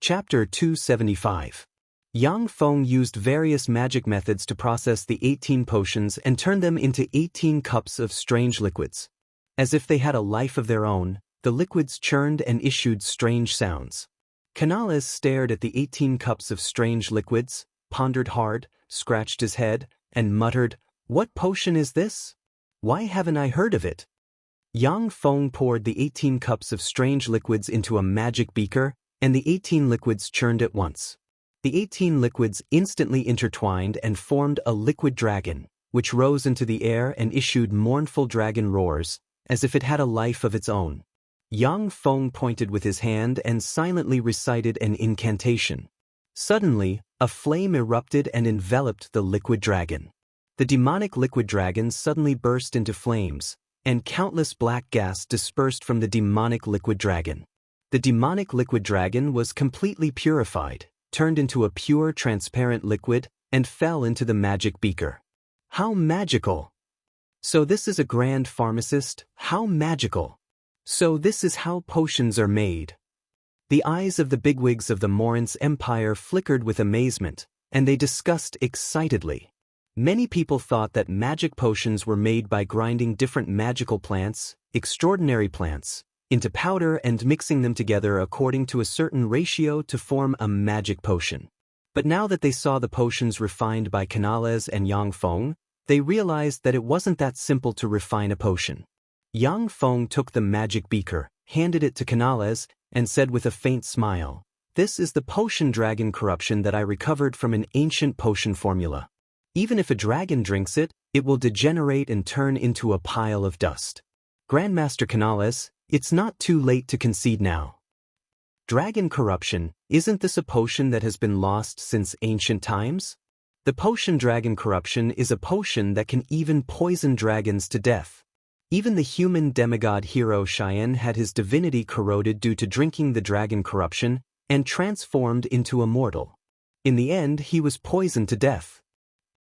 Chapter 275. Yang Feng used various magic methods to process the 18 potions and turn them into 18 cups of strange liquids. As if they had a life of their own, the liquids churned and issued strange sounds. Canales stared at the 18 cups of strange liquids, pondered hard, scratched his head, and muttered, "What potion is this? Why haven't I heard of it?" Yang Feng poured the 18 cups of strange liquids into a magic beaker, and the 18 liquids churned at once. The 18 liquids instantly intertwined and formed a liquid dragon, which rose into the air and issued mournful dragon roars, as if it had a life of its own. Yang Feng pointed with his hand and silently recited an incantation. Suddenly, a flame erupted and enveloped the liquid dragon. The demonic liquid dragon suddenly burst into flames, and countless black gas dispersed from the demonic liquid dragon. The demonic liquid dragon was completely purified, turned into a pure transparent liquid, and fell into the magic beaker. How magical! So this is a grand pharmacist? How magical! So this is how potions are made. The eyes of the bigwigs of the Morin's Empire flickered with amazement, and they discussed excitedly. Many people thought that magic potions were made by grinding different magical plants, extraordinary plants, into powder and mixing them together according to a certain ratio to form a magic potion. But now that they saw the potions refined by Canales and Yang Feng, they realized that it wasn't that simple to refine a potion. Yang Feng took the magic beaker, handed it to Canales, and said with a faint smile, "This is the potion dragon corruption that I recovered from an ancient potion formula. Even if a dragon drinks it, it will degenerate and turn into a pile of dust. Grandmaster Canales, it's not too late to concede now." Dragon corruption, isn't this a potion that has been lost since ancient times? The potion dragon corruption is a potion that can even poison dragons to death. Even the human demigod hero Xian had his divinity corroded due to drinking the dragon corruption and transformed into a mortal. In the end, he was poisoned to death.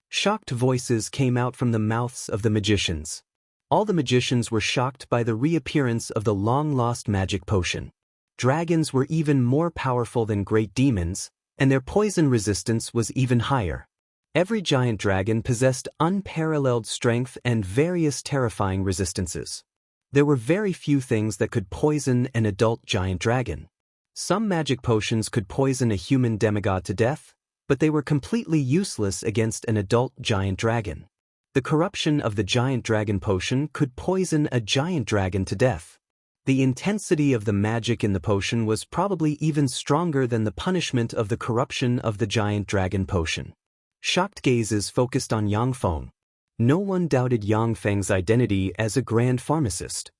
Shocked voices came out from the mouths of the magicians. All the magicians were shocked by the reappearance of the long-lost magic potion. Dragons were even more powerful than great demons, and their poison resistance was even higher. Every giant dragon possessed unparalleled strength and various terrifying resistances. There were very few things that could poison an adult giant dragon. Some magic potions could poison a human demigod to death, but they were completely useless against an adult giant dragon. The corruption of the giant dragon potion could poison a giant dragon to death. The intensity of the magic in the potion was probably even stronger than the punishment of the corruption of the giant dragon potion. Shocked gazes focused on Yang Feng. No one doubted Yang Feng's identity as a grand pharmacist.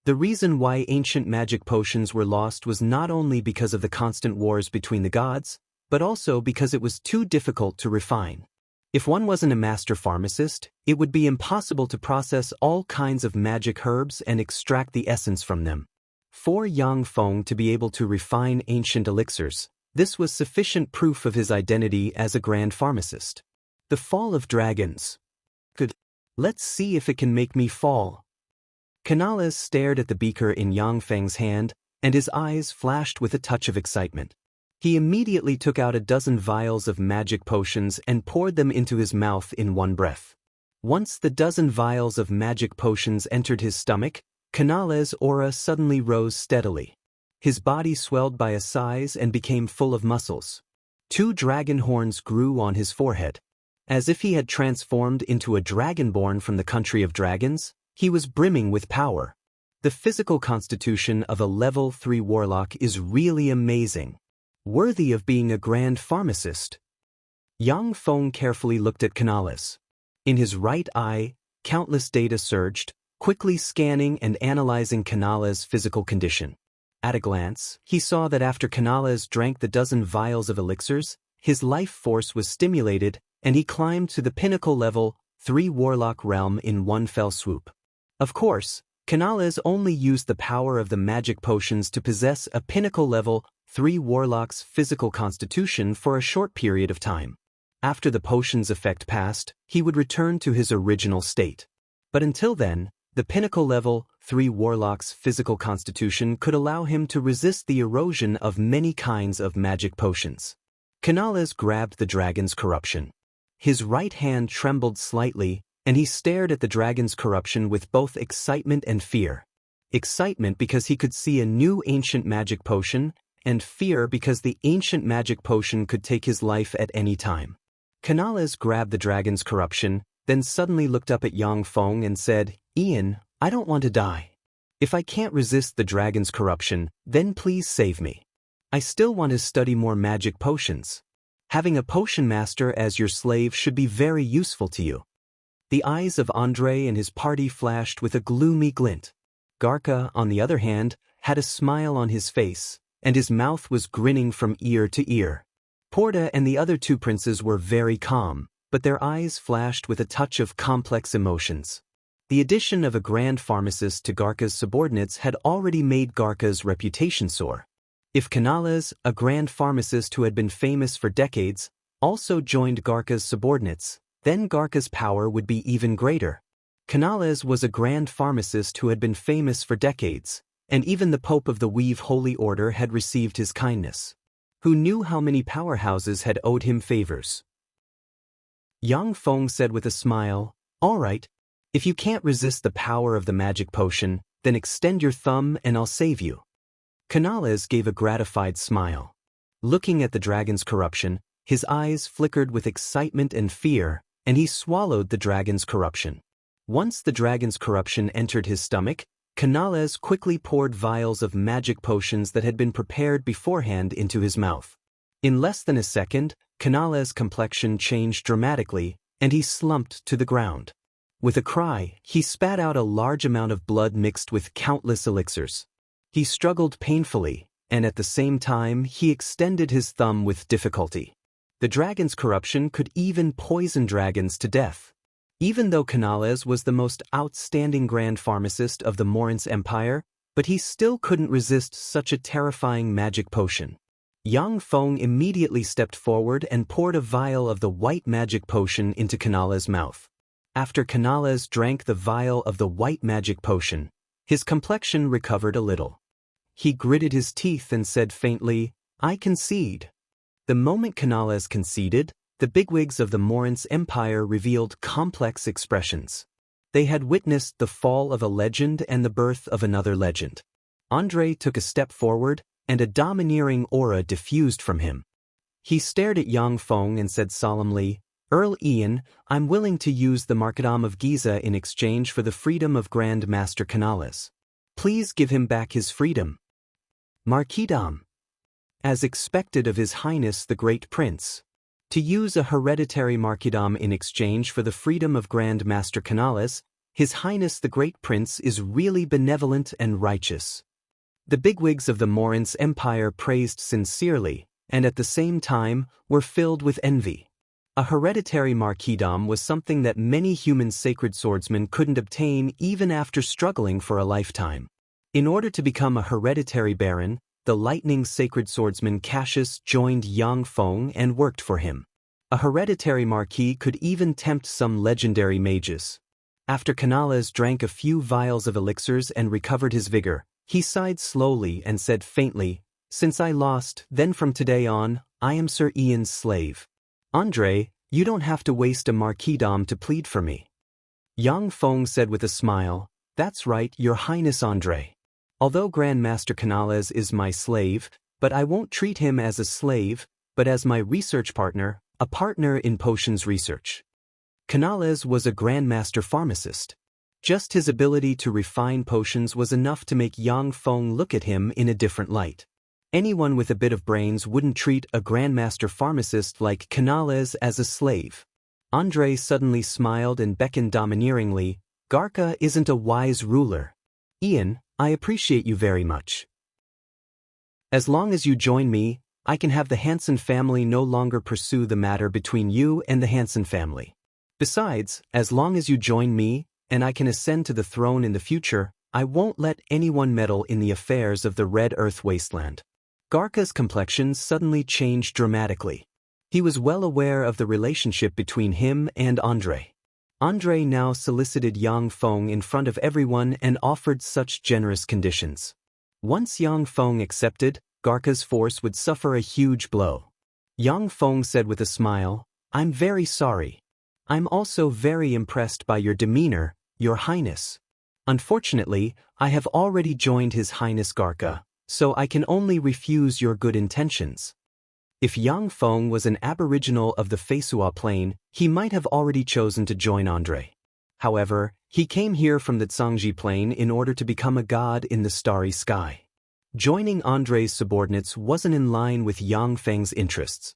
The reason why ancient magic potions were lost was not only because of the constant wars between the gods, but also because it was too difficult to refine. If one wasn't a master pharmacist, it would be impossible to process all kinds of magic herbs and extract the essence from them. For Yang Feng to be able to refine ancient elixirs, this was sufficient proof of his identity as a grand pharmacist. The fall of dragons. Good. Let's see if it can make me fall. Canales stared at the beaker in Yang Feng's hand, and his eyes flashed with a touch of excitement. He immediately took out a dozen vials of magic potions and poured them into his mouth in one breath. Once the dozen vials of magic potions entered his stomach, Canales' aura suddenly rose steadily. His body swelled by a size and became full of muscles. 2 dragon horns grew on his forehead. As if he had transformed into a dragonborn from the country of dragons, he was brimming with power. The physical constitution of a level 3 warlock is really amazing. Worthy of being a grand pharmacist. Yang Feng carefully looked at Canales. In his right eye, countless data surged, quickly scanning and analyzing Canales' physical condition. At a glance, he saw that after Canales drank the dozen vials of elixirs, his life force was stimulated, and he climbed to the pinnacle level 3 warlock realm in one fell swoop. Of course, Canales only used the power of the magic potions to possess a pinnacle level 3 warlock's physical constitution for a short period of time. After the potion's effect passed, he would return to his original state. But until then, the pinnacle level 3 warlock's physical constitution could allow him to resist the erosion of many kinds of magic potions. Canales grabbed the dragon's corruption. His right hand trembled slightly, and he stared at the dragon's corruption with both excitement and fear. Excitement because he could see a new ancient magic potion, and fear because the ancient magic potion could take his life at any time. Canales grabbed the dragon's corruption, then suddenly looked up at Yang Feng and said, "Ian, I don't want to die. If I can't resist the dragon's corruption, then please save me. I still want to study more magic potions. Having a potion master as your slave should be very useful to you." The eyes of Andre and his party flashed with a gloomy glint. Garca, on the other hand, had a smile on his face, and his mouth was grinning from ear to ear. Porta and the other 2 princes were very calm, but their eyes flashed with a touch of complex emotions. The addition of a grand pharmacist to Garca's subordinates had already made Garca's reputation soar. If Canales, a grand pharmacist who had been famous for decades, also joined Garca's subordinates, then Garca's power would be even greater. Canales was a grand pharmacist who had been famous for decades, and even the Pope of the Weave Holy Order had received his kindness. Who knew how many powerhouses had owed him favors? Yang Feng said with a smile, "All right, if you can't resist the power of the magic potion, then extend your thumb and I'll save you." Canales gave a gratified smile. Looking at the dragon's corruption, his eyes flickered with excitement and fear, and he swallowed the dragon's corruption. Once the dragon's corruption entered his stomach, Canales quickly poured vials of magic potions that had been prepared beforehand into his mouth. In less than a second, Canales' complexion changed dramatically, and he slumped to the ground. With a cry, he spat out a large amount of blood mixed with countless elixirs. He struggled painfully, and at the same time he extended his thumb with difficulty. The dragon's corruption could even poison dragons to death. Even though Canales was the most outstanding grand pharmacist of the Morin's Empire, but he still couldn't resist such a terrifying magic potion. Yang Feng immediately stepped forward and poured a vial of the white magic potion into Canales' mouth. After Canales drank the vial of the white magic potion, his complexion recovered a little. He gritted his teeth and said faintly, "I concede." The moment Canales conceded, the bigwigs of the Morin's Empire revealed complex expressions. They had witnessed the fall of a legend and the birth of another legend. Andre took a step forward, and a domineering aura diffused from him. He stared at Yang Feng and said solemnly, "Earl Ian, I'm willing to use the Marquidom of Giza in exchange for the freedom of Grand Master Canales. Please give him back his freedom." Marquidom. As expected of His Highness the Great Prince. To use a hereditary marquidom in exchange for the freedom of Grand Master Canales, His Highness the Great Prince is really benevolent and righteous. The bigwigs of the Morin's Empire praised sincerely, and at the same time, were filled with envy. A hereditary marquidom was something that many human sacred swordsmen couldn't obtain even after struggling for a lifetime. In order to become a hereditary baron, the lightning sacred swordsman Cassius joined Yang Feng and worked for him. A hereditary marquis could even tempt some legendary mages. After Canales drank a few vials of elixirs and recovered his vigor, he sighed slowly and said faintly, "Since I lost, then from today on, I am Sir Ian's slave. Andre, you don't have to waste a marquidom to plead for me." Yang Feng said with a smile, "That's right, Your Highness Andre. Although Grand Master Canales is my slave, but I won't treat him as a slave, but as my research partner, a partner in potions research." Canales was a Grand Master pharmacist. Just his ability to refine potions was enough to make Yang Feng look at him in a different light. Anyone with a bit of brains wouldn't treat a Grand Master pharmacist like Canales as a slave. Andre suddenly smiled and beckoned domineeringly, "Garca isn't a wise ruler. Ian, I appreciate you very much. As long as you join me, I can have the Hansen family no longer pursue the matter between you and the Hansen family. Besides, as long as you join me, and I can ascend to the throne in the future, I won't let anyone meddle in the affairs of the Red Earth Wasteland." Garca's complexion suddenly changed dramatically. He was well aware of the relationship between him and Andre. Andre now solicited Yang Feng in front of everyone and offered such generous conditions. Once Yang Feng accepted, Garca's force would suffer a huge blow. Yang Feng said with a smile, "I'm very sorry. I'm also very impressed by your demeanor, Your Highness. Unfortunately, I have already joined His Highness Garca, so I can only refuse your good intentions." If Yang Feng was an aboriginal of the Feisua Plain, he might have already chosen to join Andre. However, he came here from the Zhangji Plain in order to become a god in the starry sky. Joining Andre's subordinates wasn't in line with Yang Feng's interests.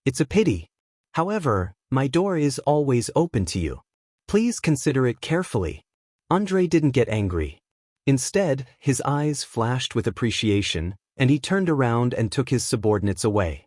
"It's a pity. However, my door is always open to you. Please consider it carefully." Andre didn't get angry. Instead, his eyes flashed with appreciation, and he turned around and took his subordinates away.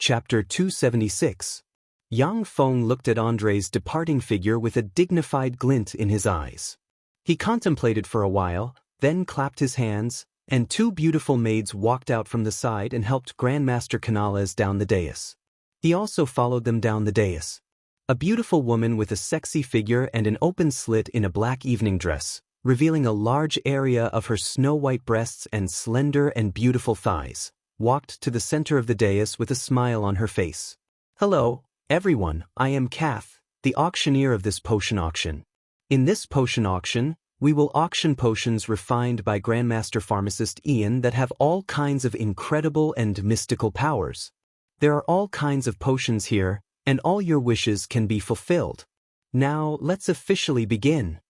Chapter 276. Yang Feng looked at Andre's departing figure with a dignified glint in his eyes. He contemplated for a while, then clapped his hands, and two beautiful maids walked out from the side and helped Grandmaster Canales down the dais. He also followed them down the dais. A beautiful woman with a sexy figure and an open slit in a black evening dress, revealing a large area of her snow-white breasts and slender and beautiful thighs, walked to the center of the dais with a smile on her face. "Hello, everyone, I am Kath, the auctioneer of this potion auction. In this potion auction, we will auction potions refined by Grandmaster Pharmacist Ian that have all kinds of incredible and mystical powers. There are all kinds of potions here, and all your wishes can be fulfilled. Now, let's officially begin."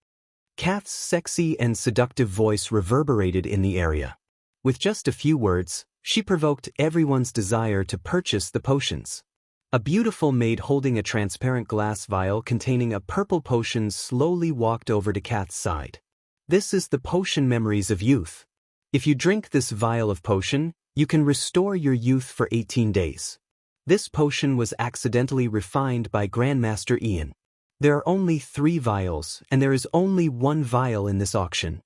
Kath's sexy and seductive voice reverberated in the area. With just a few words, she provoked everyone's desire to purchase the potions. A beautiful maid holding a transparent glass vial containing a purple potion slowly walked over to Kath's side. "This is the potion Memories of Youth. If you drink this vial of potion, you can restore your youth for 18 days. This potion was accidentally refined by Grandmaster Ian. There are only 3 vials, and there is only 1 vial in this auction."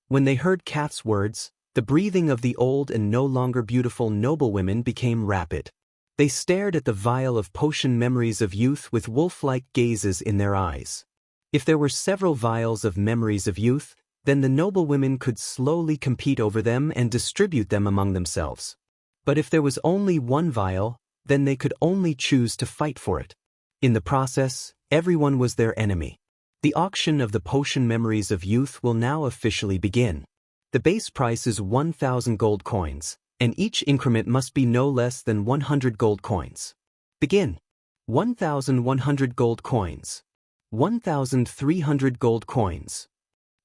When they heard Kath's words, the breathing of the old and no longer beautiful noblewomen became rapid. They stared at the vial of potion Memories of Youth with wolf-like gazes in their eyes. If there were several vials of Memories of Youth, then the noblewomen could slowly compete over them and distribute them among themselves. But if there was only 1 vial, then they could only choose to fight for it. In the process, everyone was their enemy. The auction of the potion Memories of Youth will now officially begin. The base price is 1,000 gold coins, and each increment must be no less than 100 gold coins. Begin. 1,100 gold coins. 1,300 gold coins.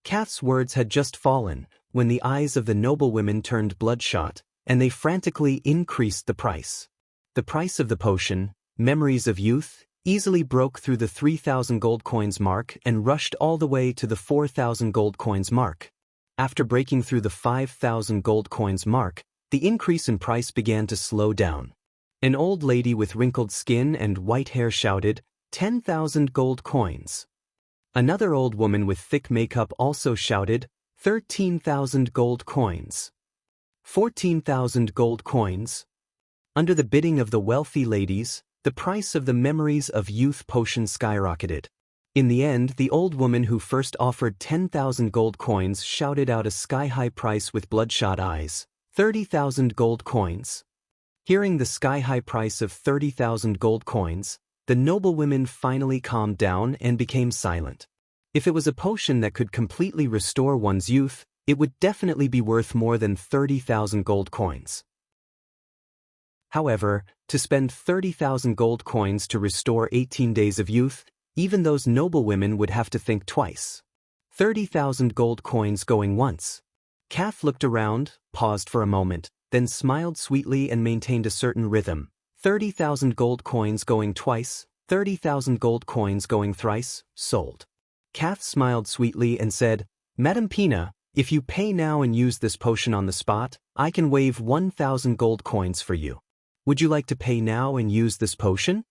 Kath's words had just fallen when the eyes of the noblewomen turned bloodshot, and they frantically increased the price. The price of the potion, Memories of Youth, easily broke through the 3,000 gold coins mark and rushed all the way to the 4,000 gold coins mark. After breaking through the 5,000 gold coins mark, the increase in price began to slow down. An old lady with wrinkled skin and white hair shouted, 10,000 gold coins. Another old woman with thick makeup also shouted, 13,000 gold coins. 14,000 gold coins. Under the bidding of the wealthy ladies, the price of the Memories of Youth potion skyrocketed. In the end, the old woman who first offered 10,000 gold coins shouted out a sky-high price with bloodshot eyes, 30,000 gold coins. Hearing the sky-high price of 30,000 gold coins, the noblewomen finally calmed down and became silent. If it was a potion that could completely restore one's youth, it would definitely be worth more than 30,000 gold coins. However, to spend 30,000 gold coins to restore 18 days of youth, even those noblewomen would have to think twice. 30,000 gold coins going once. Kath looked around, paused for a moment, then smiled sweetly and maintained a certain rhythm. 30,000 gold coins going twice, 30,000 gold coins going thrice, sold. Kath smiled sweetly and said, "Madam Pina, if you pay now and use this potion on the spot, I can waive 1,000 gold coins for you. Would you like to pay now and use this potion?"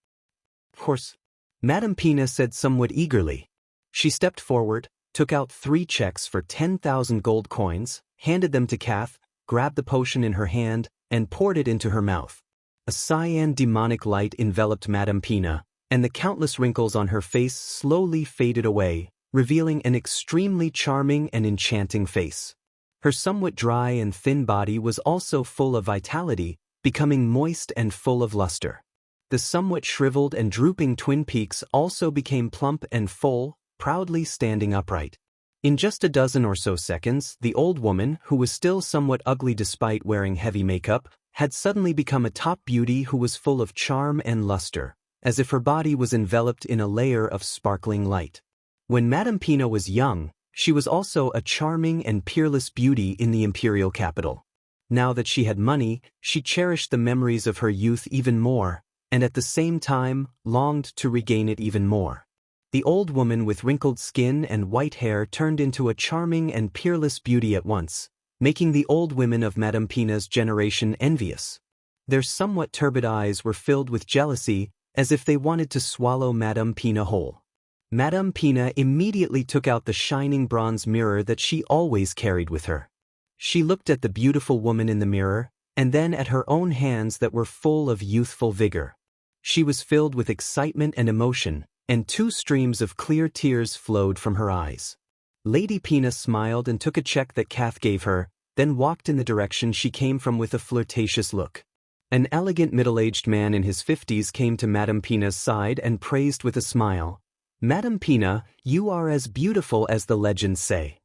"Of course," Madam Pina said somewhat eagerly. She stepped forward, took out 3 checks for 10,000 gold coins, handed them to Kath, grabbed the potion in her hand, and poured it into her mouth. A cyan demonic light enveloped Madam Pina, and the countless wrinkles on her face slowly faded away, revealing an extremely charming and enchanting face. Her somewhat dry and thin body was also full of vitality, becoming moist and full of luster. The somewhat shriveled and drooping twin peaks also became plump and full, proudly standing upright. In just a dozen or so seconds, the old woman, who was still somewhat ugly despite wearing heavy makeup, had suddenly become a top beauty who was full of charm and luster, as if her body was enveloped in a layer of sparkling light. When Madame Pina was young, she was also a charming and peerless beauty in the imperial capital. Now that she had money, she cherished the memories of her youth even more, and at the same time, longed to regain it even more. The old woman with wrinkled skin and white hair turned into a charming and peerless beauty at once, making the old women of Madame Pina's generation envious. Their somewhat turbid eyes were filled with jealousy, as if they wanted to swallow Madame Pina whole. Madame Pina immediately took out the shining bronze mirror that she always carried with her. She looked at the beautiful woman in the mirror, and then at her own hands that were full of youthful vigor. She was filled with excitement and emotion, and 2 streams of clear tears flowed from her eyes. Lady Pina smiled and took a check that Kath gave her, then walked in the direction she came from with a flirtatious look. An elegant middle-aged man in his 50s came to Madame Pina's side and praised with a smile, "Madame Pina, you are as beautiful as the legends say."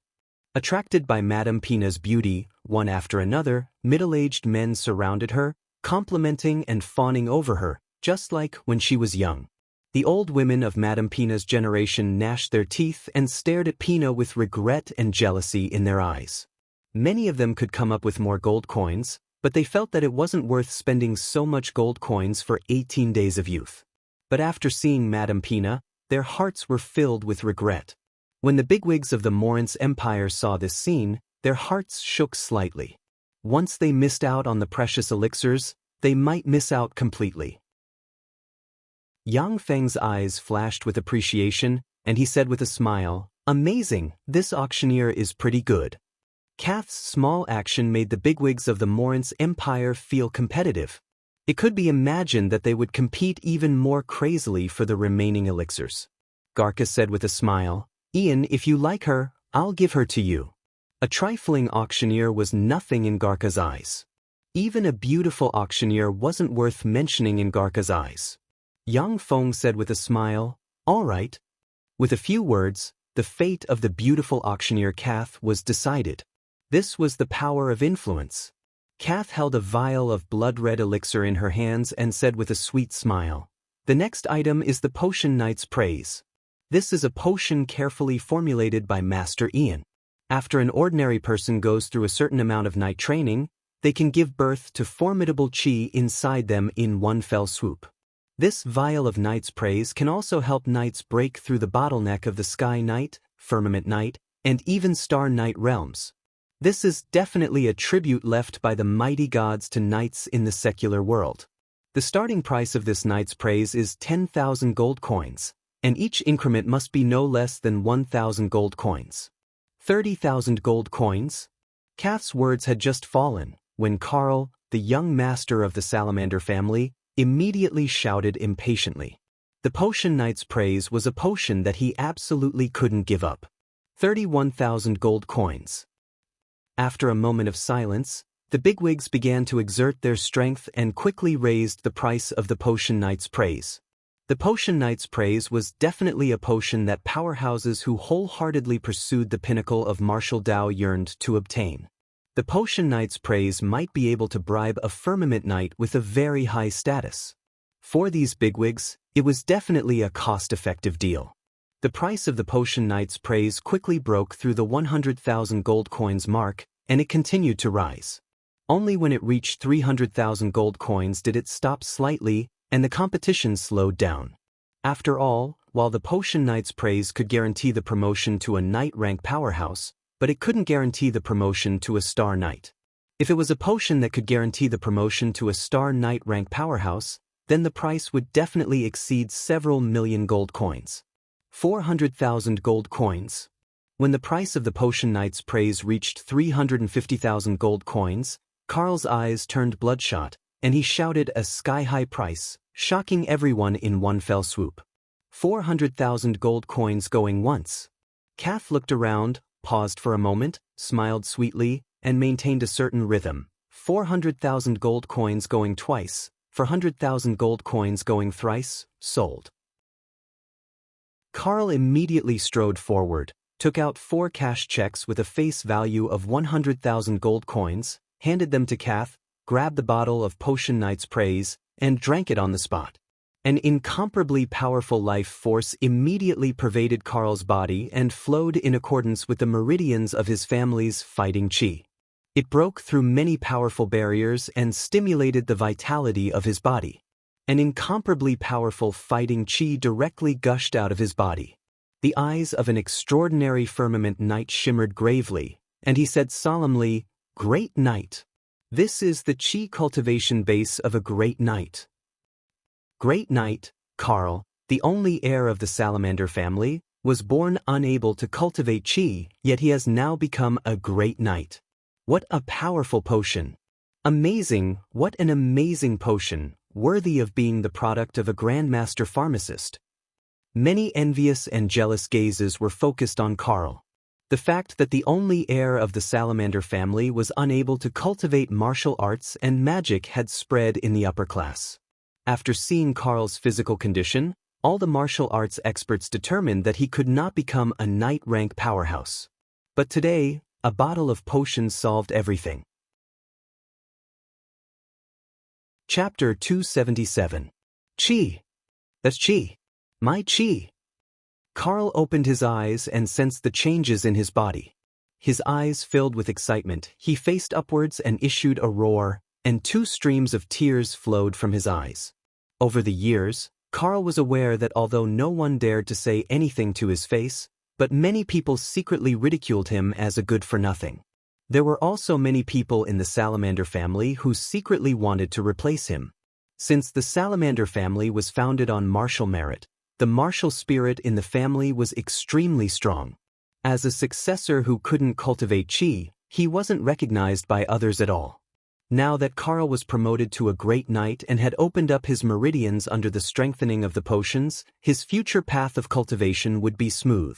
Attracted by Madame Pina's beauty, one after another, middle-aged men surrounded her, complimenting and fawning over her, just like when she was young. The old women of Madame Pina's generation gnashed their teeth and stared at Pina with regret and jealousy in their eyes. Many of them could come up with more gold coins, but they felt that it wasn't worth spending so much gold coins for 18 days of youth. But after seeing Madame Pina, their hearts were filled with regret. When the bigwigs of the Morince Empire saw this scene, their hearts shook slightly. Once they missed out on the precious elixirs, they might miss out completely. Yang Feng's eyes flashed with appreciation, and he said with a smile, "Amazing, this auctioneer is pretty good." Kath's small action made the bigwigs of the Morince Empire feel competitive. It could be imagined that they would compete even more crazily for the remaining elixirs. Garca said with a smile, "Ian, if you like her, I'll give her to you." A trifling auctioneer was nothing in Garca's eyes. Even a beautiful auctioneer wasn't worth mentioning in Garca's eyes. Yang Feng said with a smile, "All right." With a few words, the fate of the beautiful auctioneer Kath was decided. This was the power of influence. Kath held a vial of blood-red elixir in her hands and said with a sweet smile, "The next item is the Potion Knight's Praise. This is a potion carefully formulated by Master Ian. After an ordinary person goes through a certain amount of night training, they can give birth to formidable chi inside them in one fell swoop. This vial of Knight's Praise can also help knights break through the bottleneck of the Sky Knight, Firmament Knight, and even Star Knight realms. This is definitely a tribute left by the mighty gods to knights in the secular world. The starting price of this Knight's Praise is 10,000 gold coins, and each increment must be no less than 1,000 gold coins. 30,000 gold coins?" Kath's words had just fallen, when Carl, the young master of the Salamander family, immediately shouted impatiently. The Potion Knight's Praise was a potion that he absolutely couldn't give up. 31,000 gold coins. After a moment of silence, the bigwigs began to exert their strength and quickly raised the price of the Potion Knight's Praise. The Potion Knight's Praise was definitely a potion that powerhouses who wholeheartedly pursued the pinnacle of martial Dao yearned to obtain. The Potion Knight's Praise might be able to bribe a Firmament Knight with a very high status. For these bigwigs, it was definitely a cost-effective deal. The price of the Potion Knight's Praise quickly broke through the 100,000 gold coins mark, and it continued to rise. Only when it reached 300,000 gold coins did it stop slightly, and the competition slowed down. After all, while the Potion Knight's Praise could guarantee the promotion to a Knight rank powerhouse, but it couldn't guarantee the promotion to a Star Knight. If it was a potion that could guarantee the promotion to a Star Knight rank powerhouse, then the price would definitely exceed several million gold coins. 400,000 gold coins. When the price of the Potion Knight's Praise reached 350,000 gold coins, Carl's eyes turned bloodshot, and he shouted a sky-high price, shocking everyone in one fell swoop. 400,000 gold coins going once. Kath looked around, paused for a moment, smiled sweetly, and maintained a certain rhythm. 400,000 gold coins going twice, 400,000 gold coins going thrice, sold. Carl immediately strode forward, took out 4 cash checks with a face value of 100,000 gold coins, handed them to Kath, grabbed the bottle of Potion Knight's Praise, and drank it on the spot. An incomparably powerful life force immediately pervaded Carl's body and flowed in accordance with the meridians of his family's fighting chi. It broke through many powerful barriers and stimulated the vitality of his body. An incomparably powerful fighting chi directly gushed out of his body. The eyes of an extraordinary firmament knight shimmered gravely, and he said solemnly, "Great knight. This is the chi cultivation base of a great knight." Great Knight, Carl, the only heir of the Salamander family, was born unable to cultivate chi, yet he has now become a great knight. What a powerful potion! Amazing, what an amazing potion, worthy of being the product of a grandmaster pharmacist. Many envious and jealous gazes were focused on Carl. The fact that the only heir of the Salamander family was unable to cultivate martial arts and magic had spread in the upper class. After seeing Carl's physical condition, all the martial arts experts determined that he could not become a knight-rank powerhouse. But today, a bottle of potions solved everything. Chapter 277. Chi. That's chi. My chi. Carl opened his eyes and sensed the changes in his body. His eyes filled with excitement, he faced upwards and issued a roar, and 2 streams of tears flowed from his eyes. Over the years, Carl was aware that although no one dared to say anything to his face, but many people secretly ridiculed him as a good-for-nothing. There were also many people in the Salamander family who secretly wanted to replace him. Since the Salamander family was founded on martial merit, the martial spirit in the family was extremely strong. As a successor who couldn't cultivate chi, he wasn't recognized by others at all. Now that Carl was promoted to a great knight and had opened up his meridians under the strengthening of the potions, his future path of cultivation would be smooth.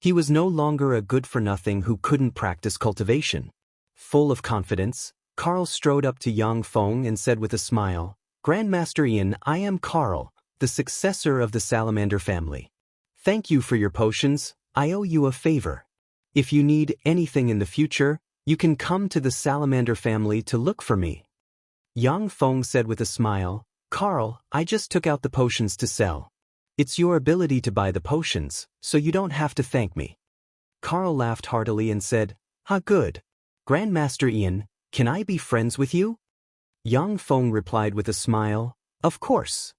He was no longer a good-for-nothing who couldn't practice cultivation. Full of confidence, Carl strode up to Yang Feng and said with a smile, "Grandmaster Ian, I am Carl, the successor of the Salamander family. Thank you for your potions, I owe you a favor. If you need anything in the future, you can come to the Salamander family to look for me." Yang Feng said with a smile, "Carl, I just took out the potions to sell. It's your ability to buy the potions, so you don't have to thank me." Carl laughed heartily and said, "Ha, good. Grandmaster Ian, can I be friends with you?" Yang Feng replied with a smile, "Of course."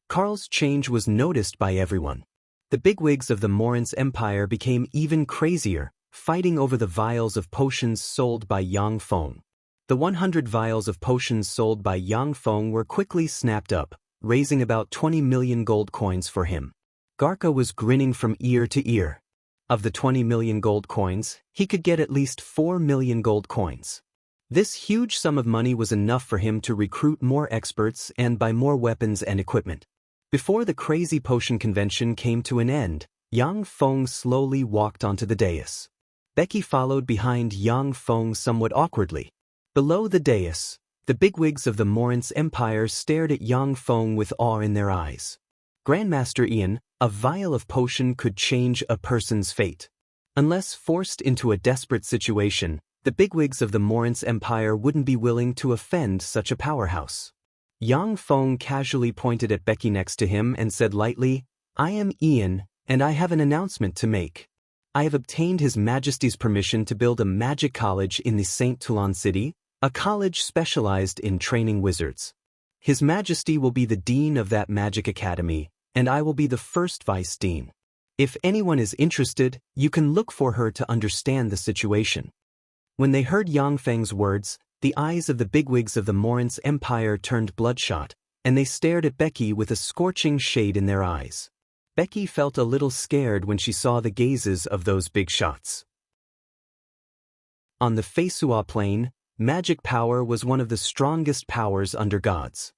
Carl's change was noticed by everyone. The bigwigs of the Morin's Empire became even crazier, fighting over the vials of potions sold by Yang Feng. The 100 vials of potions sold by Yang Feng were quickly snapped up, raising about 20 million gold coins for him. Garka was grinning from ear to ear. Of the 20 million gold coins, he could get at least 4 million gold coins. This huge sum of money was enough for him to recruit more experts and buy more weapons and equipment. Before the crazy potion convention came to an end, Yang Feng slowly walked onto the dais. Becky followed behind Yang Feng somewhat awkwardly. Below the dais, the bigwigs of the Morin's Empire stared at Yang Feng with awe in their eyes. "Grandmaster Ian, a vial of potion could change a person's fate. Unless forced into a desperate situation, the bigwigs of the Morin's Empire wouldn't be willing to offend such a powerhouse." Yang Feng casually pointed at Becky next to him and said lightly, "I am Ian, and I have an announcement to make. I have obtained His Majesty's permission to build a magic college in the St. Toulon city, a college specialized in training wizards. His Majesty will be the dean of that magic academy, and I will be the first vice dean. If anyone is interested, you can look for her to understand the situation." When they heard Yang Feng's words, the eyes of the bigwigs of the Morin's Empire turned bloodshot, and they stared at Becky with a scorching shade in their eyes. Becky felt a little scared when she saw the gazes of those big shots. On the Feisua plane, magic power was one of the strongest powers under gods.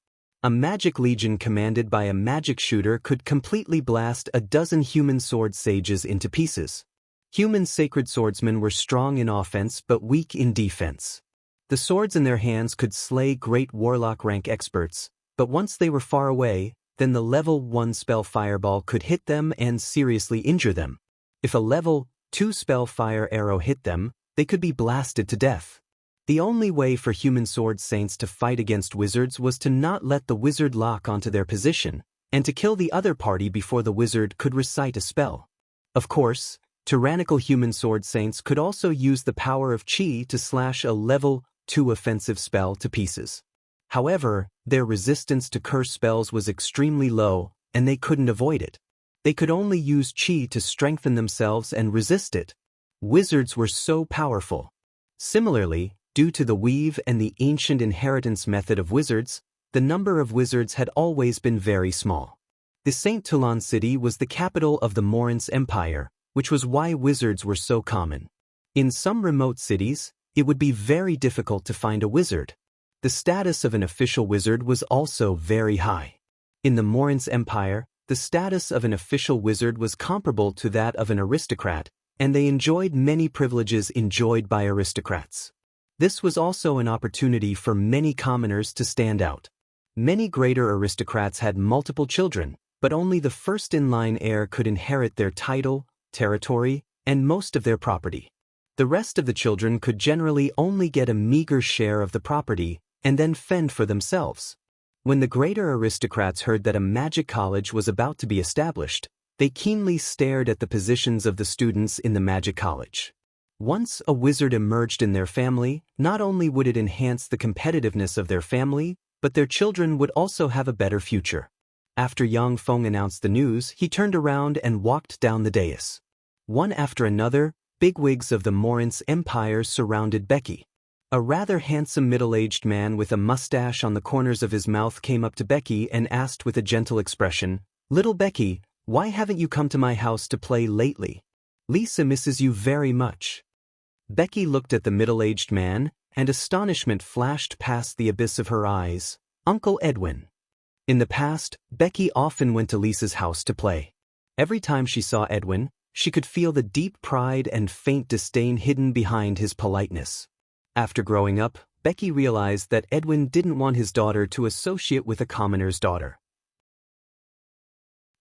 A magic legion commanded by a magic shooter could completely blast a dozen human sword sages into pieces. Human sacred swordsmen were strong in offense but weak in defense. The swords in their hands could slay great warlock rank experts, but once they were far away, then the level 1 spell fireball could hit them and seriously injure them. If a level 2 spell fire arrow hit them, they could be blasted to death. The only way for human sword saints to fight against wizards was to not let the wizard lock onto their position, and to kill the other party before the wizard could recite a spell. Of course, tyrannical human sword saints could also use the power of Qi to slash a level 2 offensive spell to pieces. However, their resistance to curse spells was extremely low, and they couldn't avoid it. They could only use Qi to strengthen themselves and resist it. Wizards were so powerful. Similarly, due to the weave and the ancient inheritance method of wizards, the number of wizards had always been very small. The Saint Toulon city was the capital of the Morince Empire, which was why wizards were so common. In some remote cities, it would be very difficult to find a wizard. The status of an official wizard was also very high. In the Morince Empire, the status of an official wizard was comparable to that of an aristocrat, and they enjoyed many privileges enjoyed by aristocrats. This was also an opportunity for many commoners to stand out. Many greater aristocrats had multiple children, but only the first-in-line heir could inherit their title, territory, and most of their property. The rest of the children could generally only get a meager share of the property, and then fend for themselves. When the greater aristocrats heard that a magic college was about to be established, they keenly stared at the positions of the students in the magic college. Once a wizard emerged in their family, not only would it enhance the competitiveness of their family, but their children would also have a better future. After Yang Feng announced the news, he turned around and walked down the dais. One after another, bigwigs of the Morince Empire surrounded Becky. A rather handsome middle-aged man with a mustache on the corners of his mouth came up to Becky and asked with a gentle expression, "Little Becky, why haven't you come to my house to play lately? Lisa misses you very much." Becky looked at the middle-aged man, and astonishment flashed past the abyss of her eyes. Uncle Edwin. In the past, Becky often went to Lisa's house to play. Every time she saw Edwin, she could feel the deep pride and faint disdain hidden behind his politeness. After growing up, Becky realized that Edwin didn't want his daughter to associate with a commoner's daughter.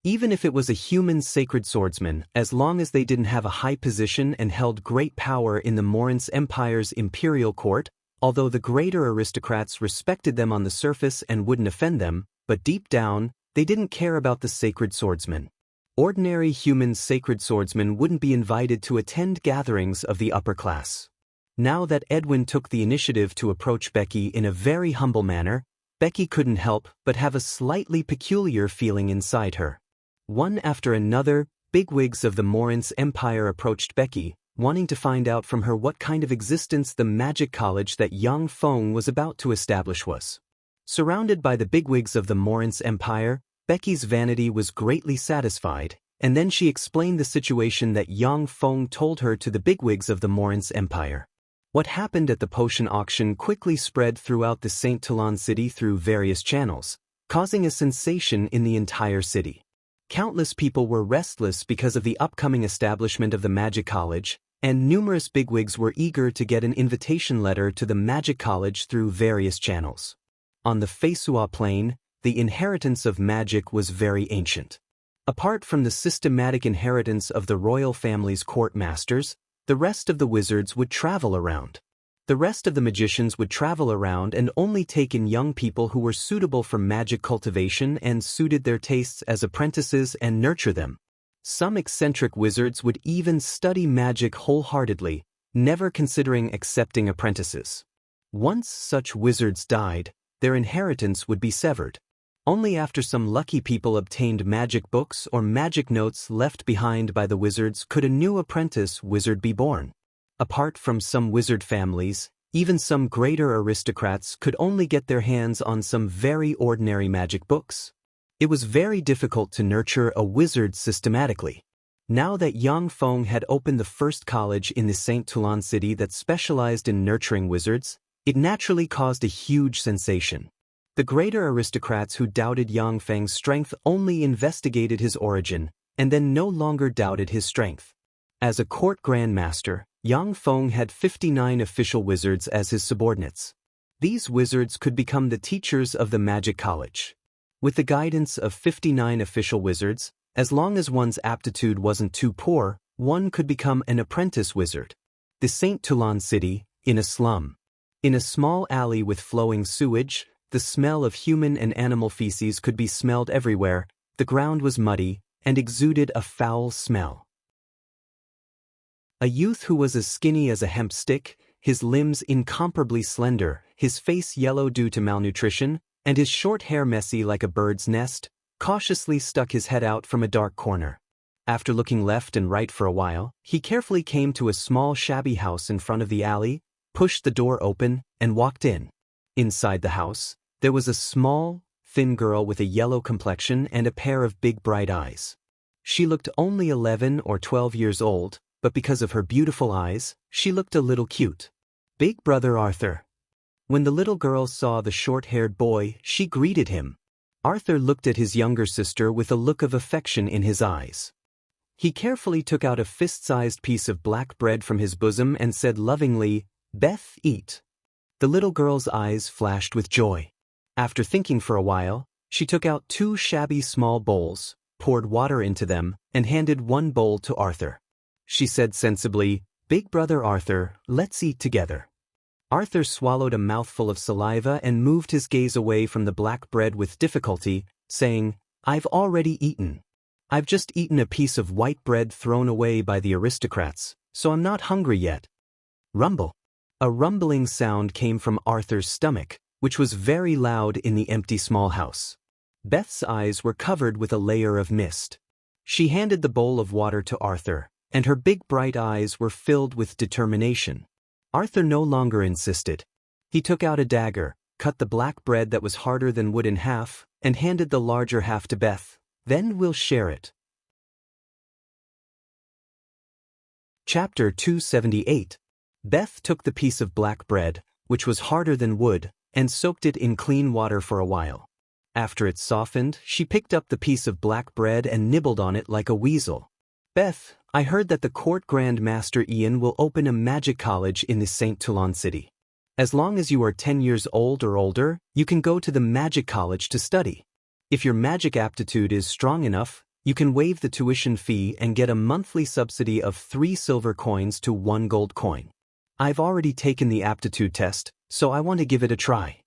Even if it was a human sacred swordsman, as long as they didn't have a high position and held great power in the Morince Empire's imperial court, although the greater aristocrats respected them on the surface and wouldn't offend them, but deep down, they didn't care about the sacred swordsman. Ordinary human sacred swordsmen wouldn't be invited to attend gatherings of the upper class. Now that Edwin took the initiative to approach Becky in a very humble manner, Becky couldn't help but have a slightly peculiar feeling inside her. One after another, bigwigs of the Morince Empire approached Becky, wanting to find out from her what kind of existence the magic college that Yang Feng was about to establish was. Surrounded by the bigwigs of the Morince Empire, Becky's vanity was greatly satisfied, and then she explained the situation that Yang Feng told her to the bigwigs of the Morince Empire. What happened at the potion auction quickly spread throughout the Saint Toulon city through various channels, causing a sensation in the entire city. Countless people were restless because of the upcoming establishment of the Magic College, and numerous bigwigs were eager to get an invitation letter to the Magic College through various channels. On the Feisua Plain, the inheritance of magic was very ancient. Apart from the systematic inheritance of the royal family's court masters, the rest of the wizards would travel around. The rest of the magicians would travel around and only take in young people who were suitable for magic cultivation and suited their tastes as apprentices and nurture them. Some eccentric wizards would even study magic wholeheartedly, never considering accepting apprentices. Once such wizards died, their inheritance would be severed. Only after some lucky people obtained magic books or magic notes left behind by the wizards could a new apprentice wizard be born. Apart from some wizard families, even some greater aristocrats could only get their hands on some very ordinary magic books. It was very difficult to nurture a wizard systematically. Now that Yang Feng had opened the first college in the Saint Toulon city that specialized in nurturing wizards, it naturally caused a huge sensation. The greater aristocrats who doubted Yang Feng's strength only investigated his origin, and then no longer doubted his strength. As a court grand master, Yang Feng had 59 official wizards as his subordinates. These wizards could become the teachers of the magic college. With the guidance of 59 official wizards, as long as one's aptitude wasn't too poor, one could become an apprentice wizard. The St. Toulon city, in a slum. In a small alley with flowing sewage, the smell of human and animal feces could be smelled everywhere. The ground was muddy and exuded a foul smell. A youth who was as skinny as a hemp stick, his limbs incomparably slender, his face yellow due to malnutrition, and his short hair messy like a bird's nest, cautiously stuck his head out from a dark corner. After looking left and right for a while, he carefully came to a small shabby house in front of the alley, pushed the door open, and walked in. Inside the house, there was a small, thin girl with a yellow complexion and a pair of big bright eyes. She looked only 11 or 12 years old, but because of her beautiful eyes, she looked a little cute. Big brother Arthur. When the little girl saw the short-haired boy, she greeted him. Arthur looked at his younger sister with a look of affection in his eyes. He carefully took out a fist-sized piece of black bread from his bosom and said lovingly, "Beth, eat." The little girl's eyes flashed with joy. After thinking for a while, she took out 2 shabby small bowls, poured water into them, and handed one bowl to Arthur. She said sensibly, "Big brother Arthur, let's eat together." Arthur swallowed a mouthful of saliva and moved his gaze away from the black bread with difficulty, saying, "I've already eaten. I've just eaten a piece of white bread thrown away by the aristocrats, so I'm not hungry yet." Rumble. A rumbling sound came from Arthur's stomach, which was very loud in the empty small house. Beth's eyes were covered with a layer of mist. She handed the bowl of water to Arthur, and her big bright eyes were filled with determination. Arthur no longer insisted. He took out a dagger, cut the black bread that was harder than wood in half, and handed the larger half to Beth. "Then we'll share it." Chapter 278. Beth took the piece of black bread, which was harder than wood, and soaked it in clean water for a while. After it softened, she picked up the piece of black bread and nibbled on it like a weasel. "Beth, I heard that the court grand master Ian will open a magic college in the St. Toulon city. As long as you are 10 years old or older, you can go to the magic college to study. If your magic aptitude is strong enough, you can waive the tuition fee and get a monthly subsidy of 3 silver coins to 1 gold coin. I've already taken the aptitude test, so I want to give it a try."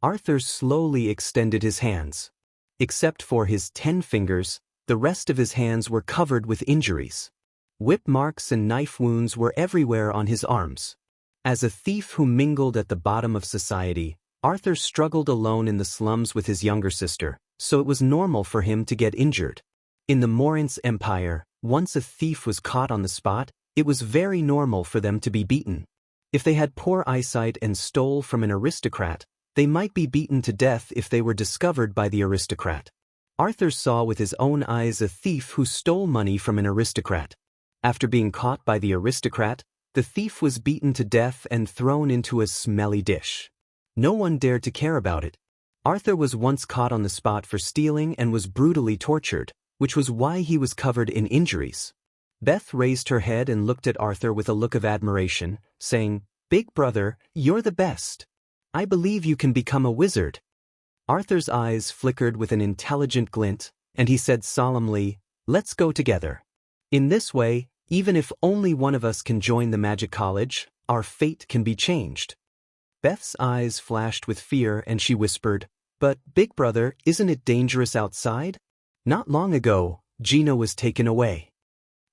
Arthur slowly extended his hands. Except for his 10 fingers, the rest of his hands were covered with injuries. Whip marks and knife wounds were everywhere on his arms. As a thief who mingled at the bottom of society, Arthur struggled alone in the slums with his younger sister, so it was normal for him to get injured. In the Morince Empire, once a thief was caught on the spot, it was very normal for them to be beaten. If they had poor eyesight and stole from an aristocrat, they might be beaten to death if they were discovered by the aristocrat. Arthur saw with his own eyes a thief who stole money from an aristocrat. After being caught by the aristocrat, the thief was beaten to death and thrown into a smelly dish. No one dared to care about it. Arthur was once caught on the spot for stealing and was brutally tortured, which was why he was covered in injuries. Beth raised her head and looked at Arthur with a look of admiration, saying, "Big brother, you're the best. I believe you can become a wizard." Arthur's eyes flickered with an intelligent glint, and he said solemnly, "Let's go together. In this way, even if only one of us can join the magic college, our fate can be changed." Beth's eyes flashed with fear and she whispered, "But, big brother, isn't it dangerous outside? Not long ago, Gina was taken away."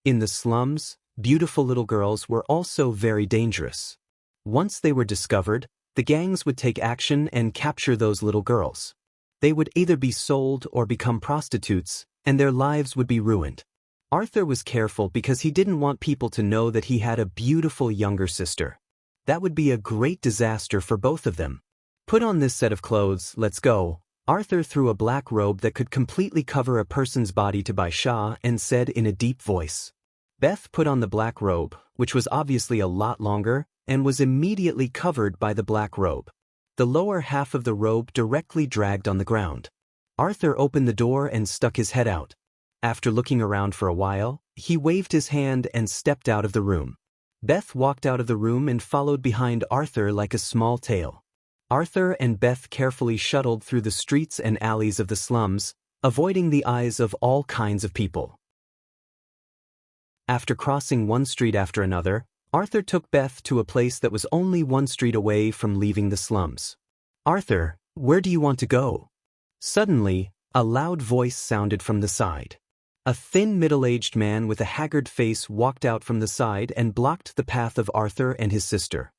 In the slums, beautiful little girls were also very dangerous. Once they were discovered, the gangs would take action and capture those little girls. They would either be sold or become prostitutes, and their lives would be ruined. Arthur was careful because he didn't want people to know that he had a beautiful younger sister. That would be a great disaster for both of them. "Put on this set of clothes, let's go." Arthur threw a black robe that could completely cover a person's body to Baisha and said in a deep voice. Beth put on the black robe, which was obviously a lot longer, and was immediately covered by the black robe. The lower half of the robe directly dragged on the ground. Arthur opened the door and stuck his head out. After looking around for a while, he waved his hand and stepped out of the room. Beth walked out of the room and followed behind Arthur like a small tail. Arthur and Beth carefully shuttled through the streets and alleys of the slums, avoiding the eyes of all kinds of people. After crossing one street after another, Arthur took Beth to a place that was only one street away from leaving the slums. "Arthur, where do you want to go?" Suddenly, a loud voice sounded from the side. A thin middle-aged man with a haggard face walked out from the side and blocked the path of Arthur and his sister.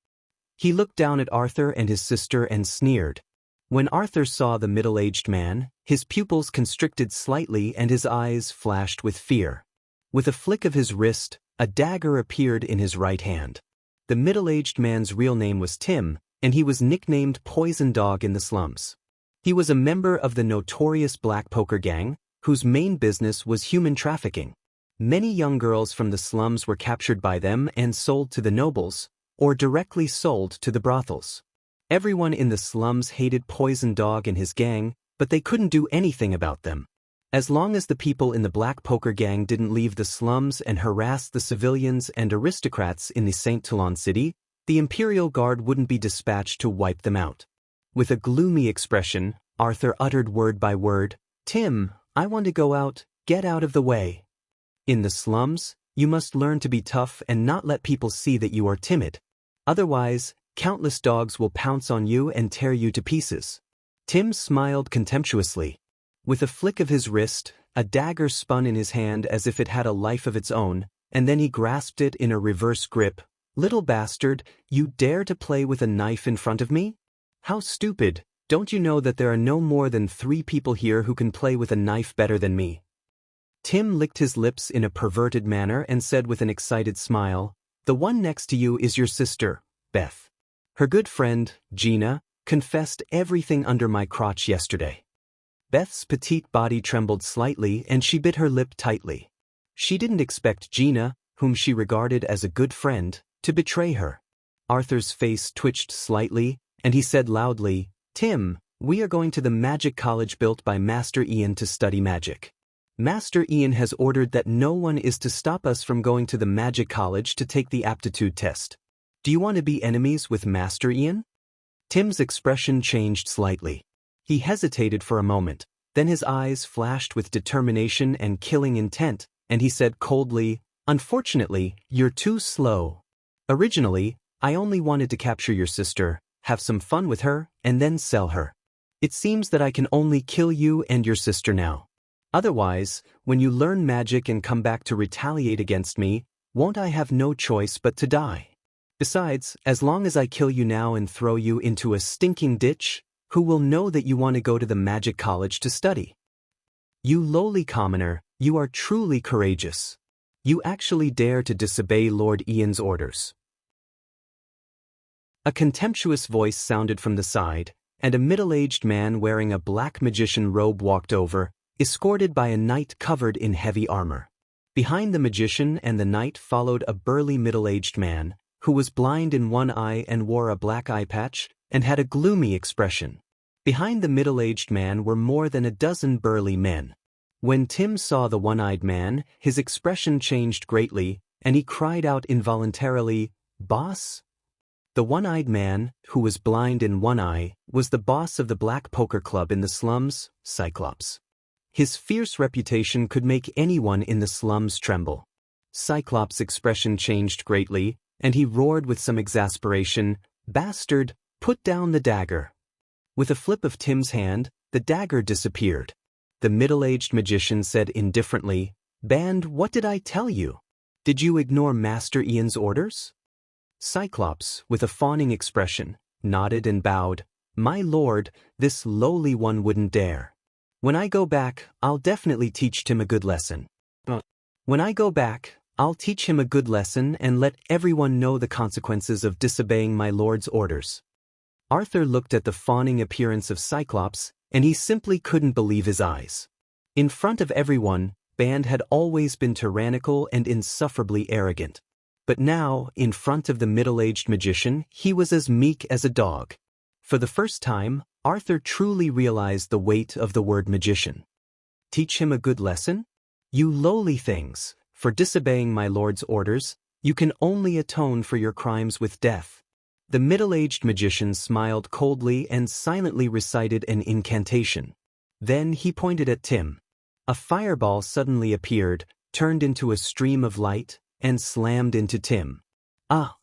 He looked down at Arthur and his sister and sneered. When Arthur saw the middle-aged man, his pupils constricted slightly and his eyes flashed with fear. With a flick of his wrist, a dagger appeared in his right hand. The middle-aged man's real name was Tim, and he was nicknamed Poison Dog in the slums. He was a member of the notorious Black Poker Gang, whose main business was human trafficking. Many young girls from the slums were captured by them and sold to the nobles, or directly sold to the brothels. Everyone in the slums hated Poison Dog and his gang, but they couldn't do anything about them. As long as the people in the Black Poker Gang didn't leave the slums and harass the civilians and aristocrats in the St. Toulon city, the Imperial Guard wouldn't be dispatched to wipe them out. With a gloomy expression, Arthur uttered word by word, "Tim, I want to go out, get out of the way." In the slums, you must learn to be tough and not let people see that you are timid. Otherwise, countless dogs will pounce on you and tear you to pieces. Tim smiled contemptuously. With a flick of his wrist, a dagger spun in his hand as if it had a life of its own, and then he grasped it in a reverse grip. "Little bastard, you dare to play with a knife in front of me? How stupid! Don't you know that there are no more than 3 people here who can play with a knife better than me?" Tim licked his lips in a perverted manner and said with an excited smile, "The one next to you is your sister, Beth. Her good friend, Gina, confessed everything under my crotch yesterday." Beth's petite body trembled slightly and she bit her lip tightly. She didn't expect Gina, whom she regarded as a good friend, to betray her. Arthur's face twitched slightly, and he said loudly, "Tim, we are going to the magic college built by Master Ian to study magic. Master Ian has ordered that no one is to stop us from going to the magic college to take the aptitude test. Do you want to be enemies with Master Ian?" Tim's expression changed slightly. He hesitated for a moment, then his eyes flashed with determination and killing intent, and he said coldly, "Unfortunately, you're too slow. Originally, I only wanted to capture your sister, have some fun with her, and then sell her. It seems that I can only kill you and your sister now. Otherwise, when you learn magic and come back to retaliate against me, won't I have no choice but to die? Besides, as long as I kill you now and throw you into a stinking ditch, who will know that you want to go to the magic college to study? You lowly commoner, you are truly courageous. You actually dare to disobey Lord Ian's orders." A contemptuous voice sounded from the side, and a middle-aged man wearing a black magician robe walked over, escorted by a knight covered in heavy armor. Behind the magician and the knight followed a burly middle-aged man, who was blind in one eye and wore a black eye patch, and had a gloomy expression. Behind the middle-aged man were more than a dozen burly men. When Tim saw the one-eyed man, his expression changed greatly, and he cried out involuntarily, "Boss?" The one-eyed man, who was blind in one eye, was the boss of the Black Poker Club in the slums, Cyclops. His fierce reputation could make anyone in the slums tremble. Cyclops' expression changed greatly, and he roared with some exasperation, "Bastard, put down the dagger." With a flip of Tim's hand, the dagger disappeared. The middle-aged magician said indifferently, "Band, what did I tell you? Did you ignore Master Ian's orders?" Cyclops, with a fawning expression, nodded and bowed, "My lord, this lowly one wouldn't dare. When I go back, I'll definitely teach Tim a good lesson. When I go back, I'll teach him a good lesson and let everyone know the consequences of disobeying my lord's orders." Arthur looked at the fawning appearance of Cyclops, and he simply couldn't believe his eyes. In front of everyone, Band had always been tyrannical and insufferably arrogant. But now, in front of the middle-aged magician, he was as meek as a dog. For the first time, Arthur truly realized the weight of the word magician. Teach him a good lesson? You lowly things, for disobeying my lord's orders, you can only atone for your crimes with death. The middle-aged magician smiled coldly and silently recited an incantation. Then he pointed at Tim. A fireball suddenly appeared, turned into a stream of light, and slammed into Tim. Ah!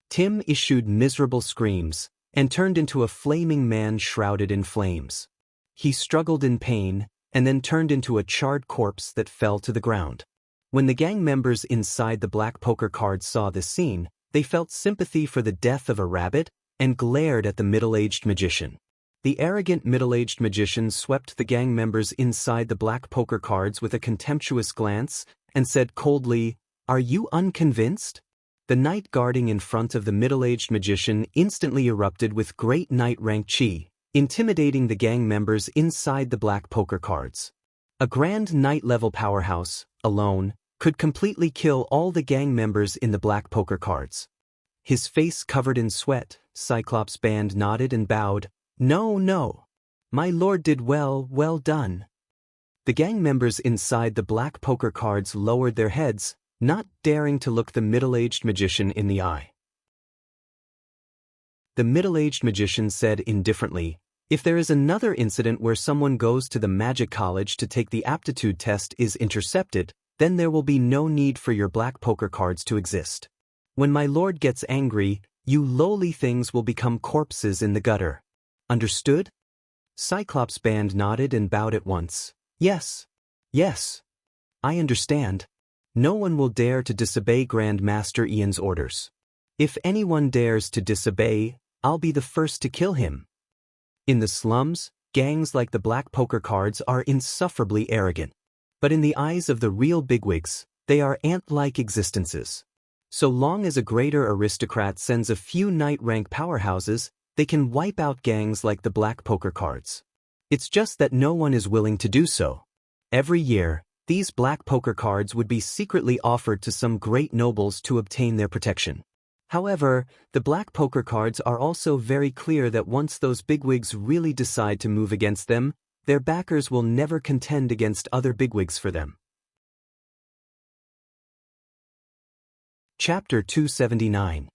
Tim issued miserable screams, and turned into a flaming man shrouded in flames. He struggled in pain, and then turned into a charred corpse that fell to the ground. When the gang members inside the black poker cards saw this scene, they felt sympathy for the death of a rabbit, and glared at the middle-aged magician. The arrogant middle-aged magician swept the gang members inside the black poker cards with a contemptuous glance, and said coldly, "Are you unconvinced?" The knight guarding in front of the middle-aged magician instantly erupted with great knight-rank chi, intimidating the gang members inside the black poker cards. A grand knight-level powerhouse, alone, could completely kill all the gang members in the black poker cards. His face covered in sweat, Cyclops Band nodded and bowed. "No, no. My lord did well, well done." The gang members inside the black poker cards lowered their heads, not daring to look the middle-aged magician in the eye. The middle-aged magician said indifferently, "If there is another incident where someone goes to the magic college to take the aptitude test is intercepted, then there will be no need for your black poker cards to exist. When my lord gets angry, you lowly things will become corpses in the gutter. Understood?" Cyclops Band nodded and bowed at once. "Yes. Yes. I understand. No one will dare to disobey Grand Master Ian's orders. If anyone dares to disobey, I'll be the first to kill him." In the slums, gangs like the black poker cards are insufferably arrogant. But in the eyes of the real bigwigs, they are ant-like existences. So long as a greater aristocrat sends a few knight-rank powerhouses, they can wipe out gangs like the black poker cards. It's just that no one is willing to do so. Every year, these black poker cards would be secretly offered to some great nobles to obtain their protection. However, the black poker cards are also very clear that once those bigwigs really decide to move against them, their backers will never contend against other bigwigs for them. Chapter 279.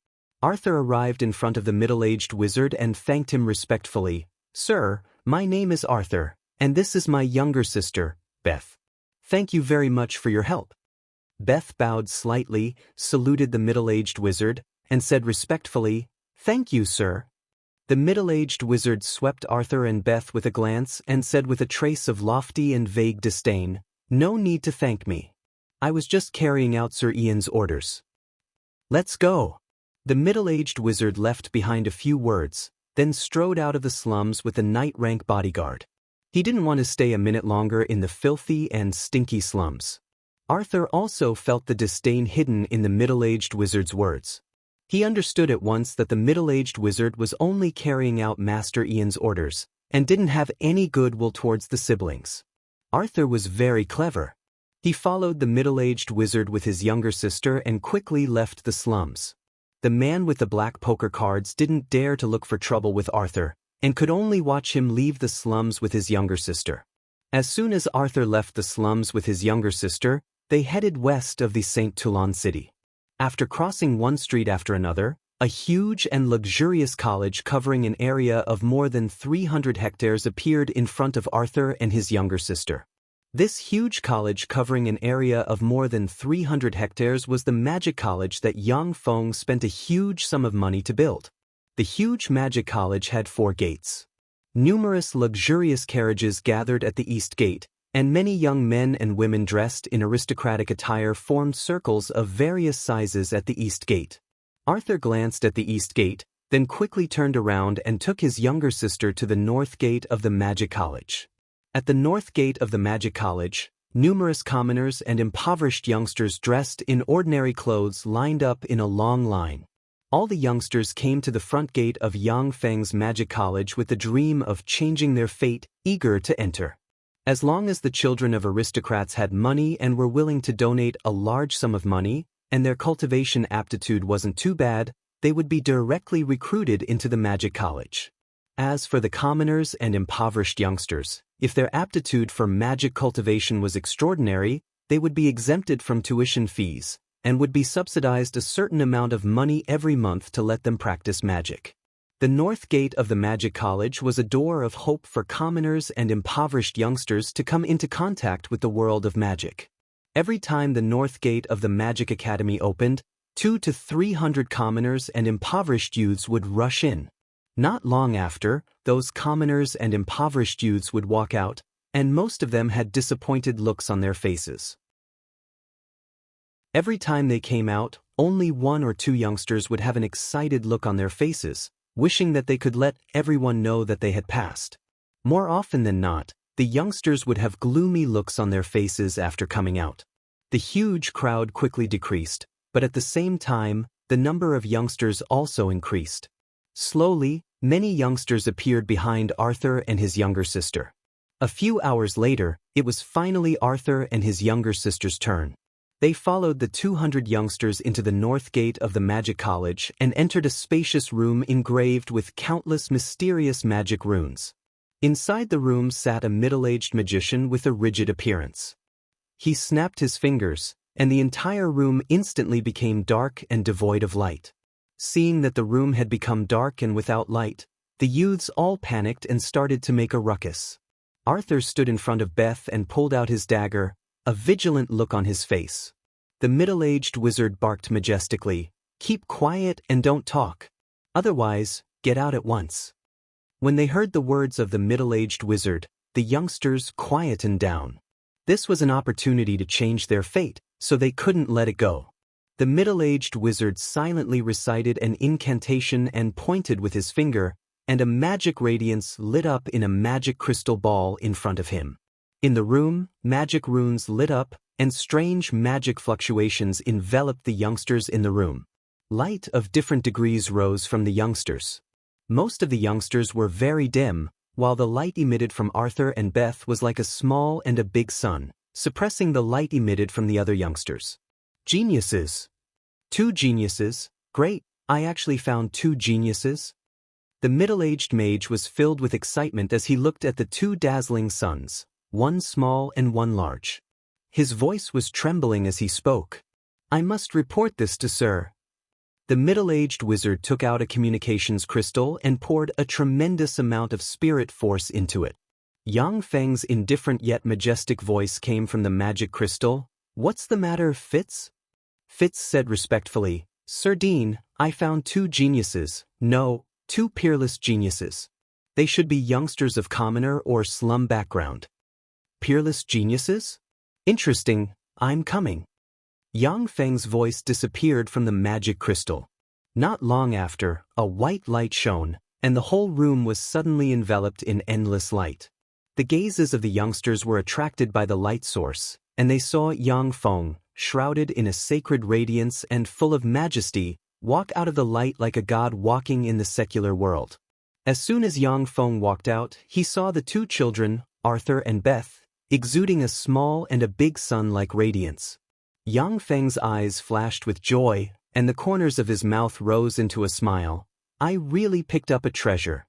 Arthur arrived in front of the middle-aged wizard and thanked him respectfully. "Sir, my name is Arthur, and this is my younger sister, Beth. Thank you very much for your help." Beth bowed slightly, saluted the middle-aged wizard, and said respectfully, "Thank you, sir." The middle-aged wizard swept Arthur and Beth with a glance and said with a trace of lofty and vague disdain, "No need to thank me. I was just carrying out Sir Ian's orders. Let's go." The middle-aged wizard left behind a few words, then strode out of the slums with a knight-rank bodyguard. He didn't want to stay a minute longer in the filthy and stinky slums. Arthur also felt the disdain hidden in the middle-aged wizard's words. He understood at once that the middle-aged wizard was only carrying out Master Ian's orders, and didn't have any goodwill towards the siblings. Arthur was very clever. He followed the middle-aged wizard with his younger sister and quickly left the slums. The man with the black poker cards didn't dare to look for trouble with Arthur, and could only watch him leave the slums with his younger sister. As soon as Arthur left the slums with his younger sister, they headed west of the St. Toulon city. After crossing one street after another, a huge and luxurious college covering an area of more than 300 hectares appeared in front of Arthur and his younger sister. This huge college covering an area of more than 300 hectares was the magic college that Yang Feng spent a huge sum of money to build. The huge magic college had 4 gates. Numerous luxurious carriages gathered at the east gate, and many young men and women dressed in aristocratic attire formed circles of various sizes at the east gate. Arthur glanced at the east gate, then quickly turned around and took his younger sister to the north gate of the magic college. At the north gate of the magic college, numerous commoners and impoverished youngsters dressed in ordinary clothes lined up in a long line. All the youngsters came to the front gate of Yang Feng's magic college with the dream of changing their fate, eager to enter. As long as the children of aristocrats had money and were willing to donate a large sum of money, and their cultivation aptitude wasn't too bad, they would be directly recruited into the magic college. As for the commoners and impoverished youngsters, if their aptitude for magic cultivation was extraordinary, they would be exempted from tuition fees, and would be subsidized a certain amount of money every month to let them practice magic. The north gate of the Magic College was a door of hope for commoners and impoverished youngsters to come into contact with the world of magic. Every time the north gate of the Magic Academy opened, 200 to 300 commoners and impoverished youths would rush in. Not long after, those commoners and impoverished youths would walk out, and most of them had disappointed looks on their faces. Every time they came out, only 1 or 2 youngsters would have an excited look on their faces, wishing that they could let everyone know that they had passed. More often than not, the youngsters would have gloomy looks on their faces after coming out. The huge crowd quickly decreased, but at the same time, the number of youngsters also increased. Slowly, many youngsters appeared behind Arthur and his younger sister. A few hours later, it was finally Arthur and his younger sister's turn. They followed the 200 youngsters into the north gate of the Magic College and entered a spacious room engraved with countless mysterious magic runes. Inside the room sat a middle-aged magician with a rigid appearance. He snapped his fingers, and the entire room instantly became dark and devoid of light. Seeing that the room had become dark and without light, the youths all panicked and started to make a ruckus. Arthur stood in front of Beth and pulled out his dagger, a vigilant look on his face. The middle-aged wizard barked majestically, "Keep quiet and don't talk. Otherwise, get out at once." When they heard the words of the middle-aged wizard, the youngsters quietened down. This was an opportunity to change their fate, so they couldn't let it go. The middle-aged wizard silently recited an incantation and pointed with his finger, and a magic radiance lit up in a magic crystal ball in front of him. In the room, magic runes lit up, and strange magic fluctuations enveloped the youngsters in the room. Light of different degrees rose from the youngsters. Most of the youngsters were very dim, while the light emitted from Arthur and Beth was like a small and a big sun, suppressing the light emitted from the other youngsters. Geniuses! 2 geniuses, great, I actually found 2 geniuses. The middle-aged mage was filled with excitement as he looked at the 2 dazzling suns, one small and one large. His voice was trembling as he spoke. "I must report this to Sir." The middle-aged wizard took out a communications crystal and poured a tremendous amount of spirit force into it. Yang Feng's indifferent yet majestic voice came from the magic crystal. "What's the matter, Fitz?" Fitz said respectfully, "Sir Dean, I found 2 geniuses, no, 2 peerless geniuses. They should be youngsters of commoner or slum background." "Peerless geniuses? Interesting, I'm coming." Yang Feng's voice disappeared from the magic crystal. Not long after, a white light shone, and the whole room was suddenly enveloped in endless light. The gazes of the youngsters were attracted by the light source, and they saw Yang Feng, shrouded in a sacred radiance and full of majesty, walk out of the light like a god walking in the secular world. As soon as Yang Feng walked out, he saw the 2 children, Arthur and Beth, exuding a small and a big sun-like radiance. Yang Feng's eyes flashed with joy, and the corners of his mouth rose into a smile. "I really picked up a treasure."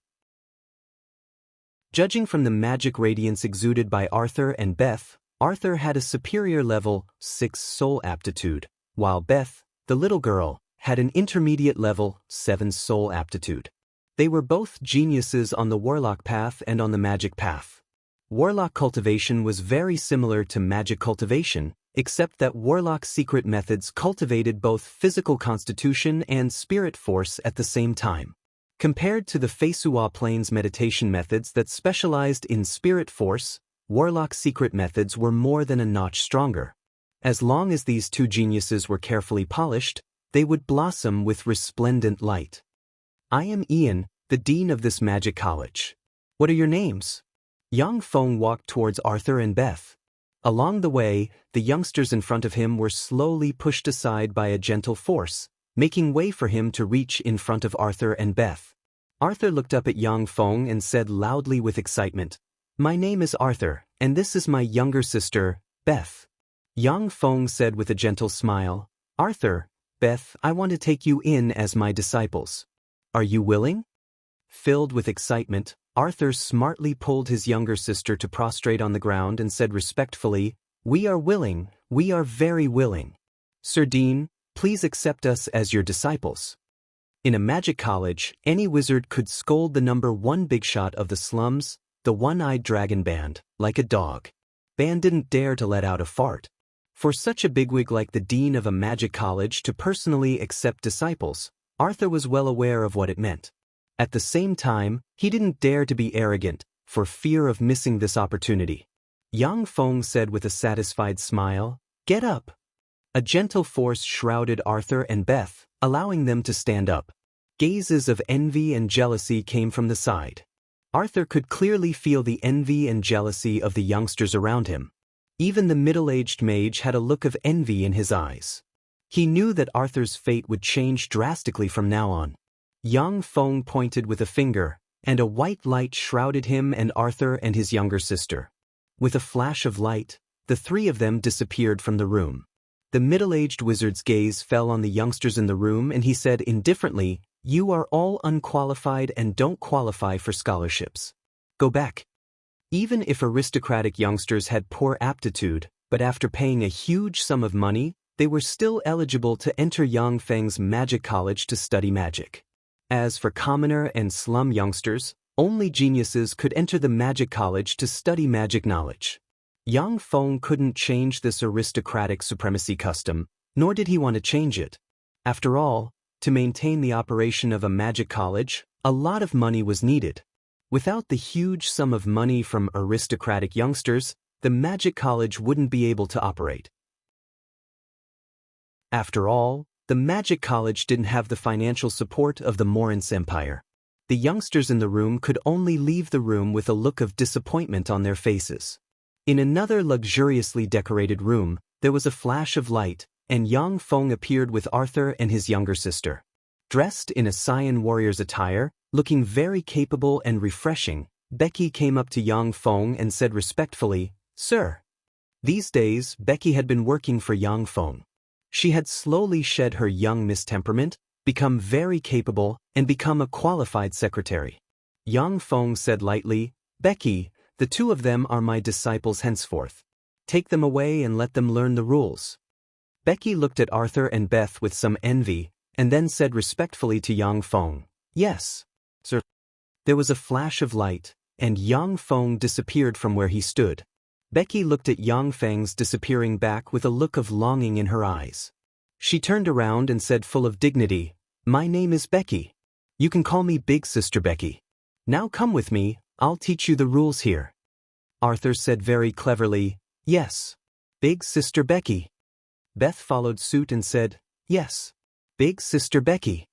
Judging from the magic radiance exuded by Arthur and Beth, Arthur had a superior level 6 soul aptitude, while Beth, the little girl, had an intermediate level 7 soul aptitude. They were both geniuses on the warlock path and on the magic path. Warlock cultivation was very similar to magic cultivation, except that warlock secret methods cultivated both physical constitution and spirit force at the same time. Compared to the Feisua Plains meditation methods that specialized in spirit force, warlock secret methods were more than a notch stronger. As long as these 2 geniuses were carefully polished, they would blossom with resplendent light. "I am Ian, the dean of this magic college. What are your names?" Yang Feng walked towards Arthur and Beth. Along the way, the youngsters in front of him were slowly pushed aside by a gentle force, making way for him to reach in front of Arthur and Beth. Arthur looked up at Yang Feng and said loudly with excitement, "My name is Arthur, and this is my younger sister, Beth." Yang Feng said with a gentle smile, "Arthur, Beth, I want to take you in as my disciples. Are you willing?" Filled with excitement, Arthur smartly pulled his younger sister to prostrate on the ground and said respectfully, "We are willing, we are very willing. Sir Dean, please accept us as your disciples." In a magic college, any wizard could scold the #1 big shot of the slums, the one-eyed dragon Band, like a dog. Band didn't dare to let out a fart. For such a bigwig like the dean of a magic college to personally accept disciples, Arthur was well aware of what it meant. At the same time, he didn't dare to be arrogant, for fear of missing this opportunity. Yang Feng said with a satisfied smile, "Get up." A gentle force shrouded Arthur and Beth, allowing them to stand up. Gazes of envy and jealousy came from the side. Arthur could clearly feel the envy and jealousy of the youngsters around him. Even the middle-aged mage had a look of envy in his eyes. He knew that Arthur's fate would change drastically from now on. Yang Feng pointed with a finger, and a white light shrouded him and Arthur and his younger sister. With a flash of light, the three of them disappeared from the room. The middle-aged wizard's gaze fell on the youngsters in the room and he said indifferently, "You are all unqualified and don't qualify for scholarships. Go back." Even if aristocratic youngsters had poor aptitude, but after paying a huge sum of money, they were still eligible to enter Yang Feng's magic college to study magic. As for commoner and slum youngsters, only geniuses could enter the magic college to study magic knowledge. Yang Feng couldn't change this aristocratic supremacy custom, nor did he want to change it. After all, to maintain the operation of a magic college, a lot of money was needed. Without the huge sum of money from aristocratic youngsters, the magic college wouldn't be able to operate. After all, the magic college didn't have the financial support of the Morin's Empire. The youngsters in the room could only leave the room with a look of disappointment on their faces. In another luxuriously decorated room, there was a flash of light, and Yang Feng appeared with Arthur and his younger sister. Dressed in a Xian warrior's attire, looking very capable and refreshing, Becky came up to Yang Feng and said respectfully, "Sir." These days, Becky had been working for Yang Feng. She had slowly shed her young miss temperament, become very capable, and become a qualified secretary. Yang Feng said lightly, "Becky, the two of them are my disciples henceforth. Take them away and let them learn the rules." Becky looked at Arthur and Beth with some envy, and then said respectfully to Yang Feng, "Yes, sir." There was a flash of light, and Yang Feng disappeared from where he stood. Becky looked at Yang Feng's disappearing back with a look of longing in her eyes. She turned around and said full of dignity, "My name is Becky. You can call me Big Sister Becky. Now come with me, I'll teach you the rules here." Arthur said very cleverly, "Yes, Big Sister Becky." Beth followed suit and said, "Yes, Big Sister Becky."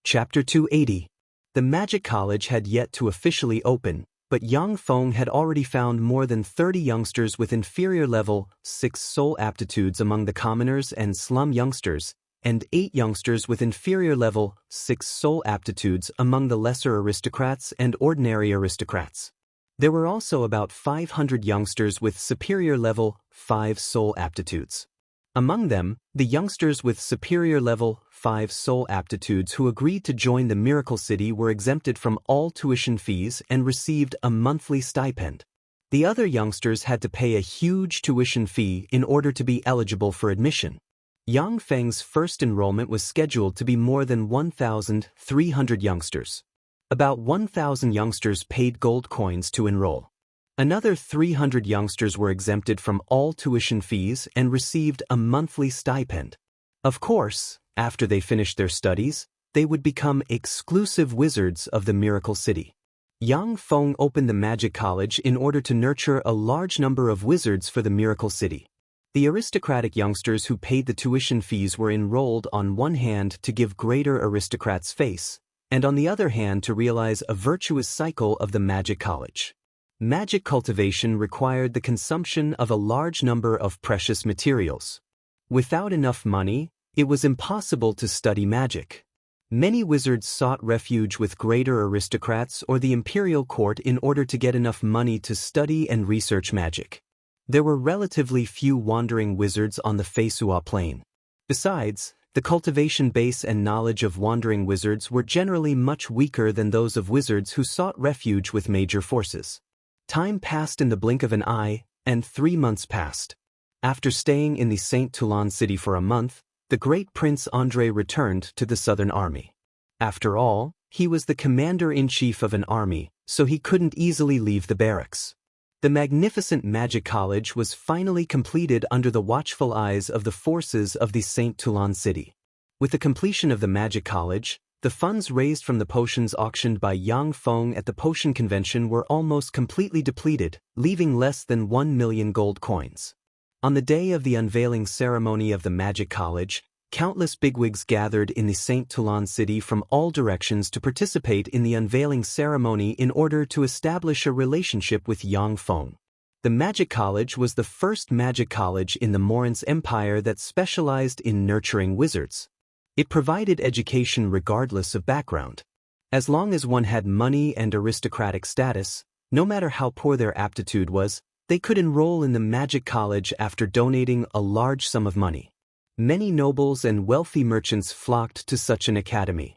Chapter 280. The Magic College had yet to officially open, but Yang Feng had already found more than 30 youngsters with inferior level 6 soul aptitudes among the commoners and slum youngsters, and 8 youngsters with inferior level 6 soul aptitudes among the lesser aristocrats and ordinary aristocrats. There were also about 500 youngsters with superior level 5 soul aptitudes. Among them, the youngsters with superior level 5 soul aptitudes who agreed to join the Miracle City were exempted from all tuition fees and received a monthly stipend. The other youngsters had to pay a huge tuition fee in order to be eligible for admission. Yang Feng's first enrollment was scheduled to be more than 1,300 youngsters. About 1,000 youngsters paid gold coins to enroll. Another 300 youngsters were exempted from all tuition fees and received a monthly stipend. Of course, after they finished their studies, they would become exclusive wizards of the Miracle City. Yang Feng opened the Magic College in order to nurture a large number of wizards for the Miracle City. The aristocratic youngsters who paid the tuition fees were enrolled on one hand to give greater aristocrats face, and on the other hand to realize a virtuous cycle of the Magic College. Magic cultivation required the consumption of a large number of precious materials. Without enough money, it was impossible to study magic. Many wizards sought refuge with greater aristocrats or the imperial court in order to get enough money to study and research magic. There were relatively few wandering wizards on the Feisua plain. Besides, The cultivation base and knowledge of wandering wizards were generally much weaker than those of wizards who sought refuge with major forces. Time passed in the blink of an eye, and 3 months passed. After staying in the Saint Toulon city for a month, the great Prince André returned to the Southern Army. After all, he was the commander-in-chief of an army, so he couldn't easily leave the barracks. The magnificent Magic College was finally completed under the watchful eyes of the forces of the Saint Toulon city. With the completion of the Magic College, the funds raised from the potions auctioned by Yang Feng at the potion convention were almost completely depleted, leaving less than 1 million gold coins. On the day of the unveiling ceremony of the Magic College, countless bigwigs gathered in the Saint Toulon city from all directions to participate in the unveiling ceremony in order to establish a relationship with Yang Feng. The Magic College was the first magic college in the Morin's Empire that specialized in nurturing wizards. It provided education regardless of background. As long as one had money and aristocratic status, no matter how poor their aptitude was, they could enroll in the Magic College after donating a large sum of money. Many nobles and wealthy merchants flocked to such an academy.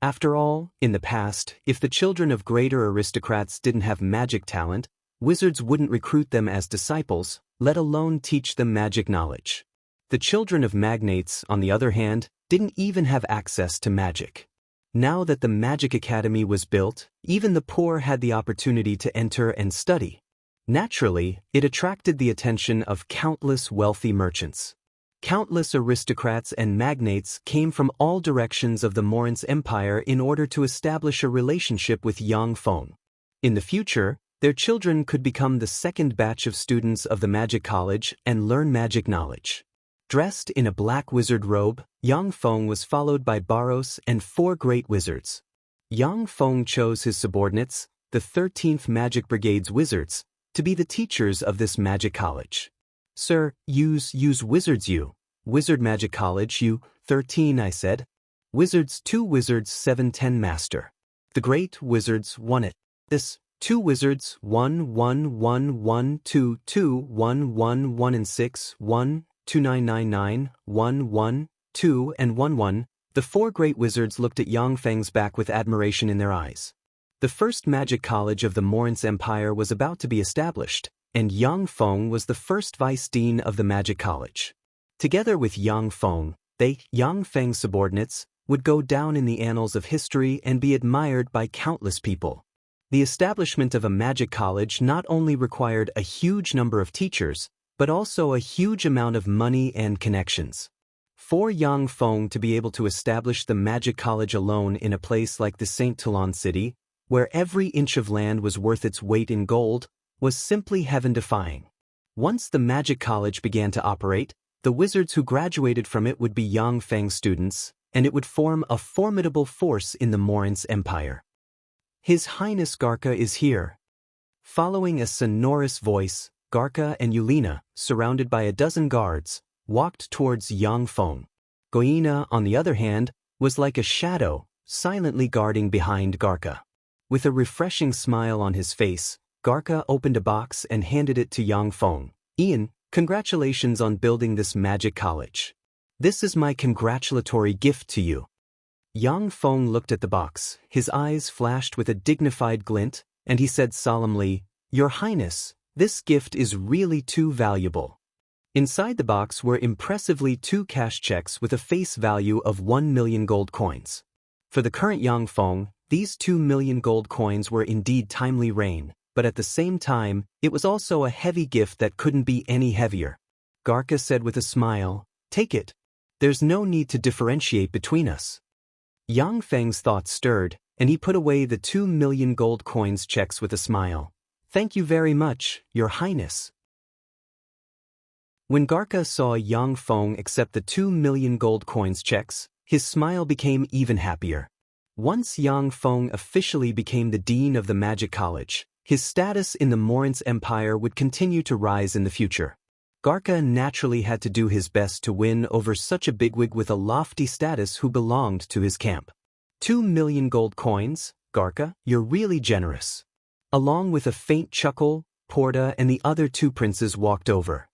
After all, in the past, if the children of greater aristocrats didn't have magic talent, wizards wouldn't recruit them as disciples, let alone teach them magic knowledge. The children of magnates, on the other hand, didn't even have access to magic. Now that the Magic Academy was built, even the poor had the opportunity to enter and study. Naturally, it attracted the attention of countless wealthy merchants. Countless aristocrats and magnates came from all directions of the Morin's Empire in order to establish a relationship with Yang Feng. In the future, their children could become the second batch of students of the Magic College and learn magic knowledge. Dressed in a black wizard robe, Yang Feng was followed by Barros and 4 great wizards. Yang Feng chose his subordinates, the 13th Magic Brigade's wizards, to be the teachers of this magic college. Sir, use wizards you. Wizard Magic College you, 13 I said. Wizards 2 wizards 7-10 master. The great wizards won it. This, 2 wizards 1 1 1 1 2 2 1 1 1 and 6 1 2 9 9 9 1 1 2 and 1 1. The 4 great wizards looked at Yang Feng's back with admiration in their eyes. The first magic college of the Morin's Empire was about to be established, and Yang Feng was the first vice dean of the Magic College. Together with Yang Feng, they, Yang Feng's subordinates, would go down in the annals of history and be admired by countless people. The establishment of a magic college not only required a huge number of teachers, but also a huge amount of money and connections. For Yang Feng to be able to establish the Magic College alone in a place like the Saint Toulon city, where every inch of land was worth its weight in gold, was simply heaven-defying. Once the Magic College began to operate, the wizards who graduated from it would be Yang Feng's students, and it would form a formidable force in the Morin's Empire. His Highness Garca is here. Following a sonorous voice, Garca and Yulina, surrounded by a dozen guards, walked towards Yang Feng. Goina, on the other hand, was like a shadow, silently guarding behind Garca. With a refreshing smile on his face, Garca opened a box and handed it to Yang Feng. Ian, congratulations on building this magic college. This is my congratulatory gift to you. Yang Feng looked at the box, his eyes flashed with a dignified glint, and he said solemnly, Your Highness, this gift is really too valuable. Inside the box were impressively 2 cash checks with a face value of 1 million gold coins. For the current Yang Feng, these 2 million gold coins were indeed timely rain, but at the same time, it was also a heavy gift that couldn't be any heavier. Garca said with a smile, Take it. There's no need to differentiate between us. Yang Feng's thoughts stirred, and he put away the 2 million gold coins checks with a smile. Thank you very much, Your Highness. When Garca saw Yang Feng accept the 2 million gold coins checks, his smile became even happier. Once Yang Feng officially became the dean of the Magic College, his status in the Morin's Empire would continue to rise in the future. Garca naturally had to do his best to win over such a bigwig with a lofty status who belonged to his camp. 2 million gold coins, Garca, you're really generous. Along with a faint chuckle, Porta and the other 2 princes walked over.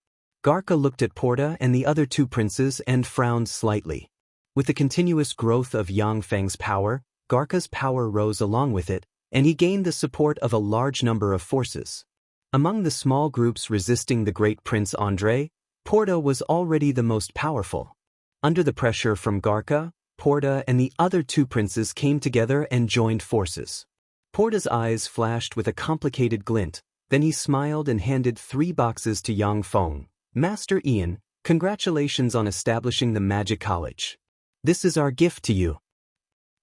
Garca looked at Porta and the other two princes and frowned slightly. With the continuous growth of Yang Feng's power, Garca's power rose along with it, and he gained the support of a large number of forces. Among the small groups resisting the great Prince André, Porta was already the most powerful. Under the pressure from Garca, Porta and the other two princes came together and joined forces. Porta's eyes flashed with a complicated glint, then he smiled and handed 3 boxes to Yang Feng. Master Ian, congratulations on establishing the Magic College. This is our gift to you.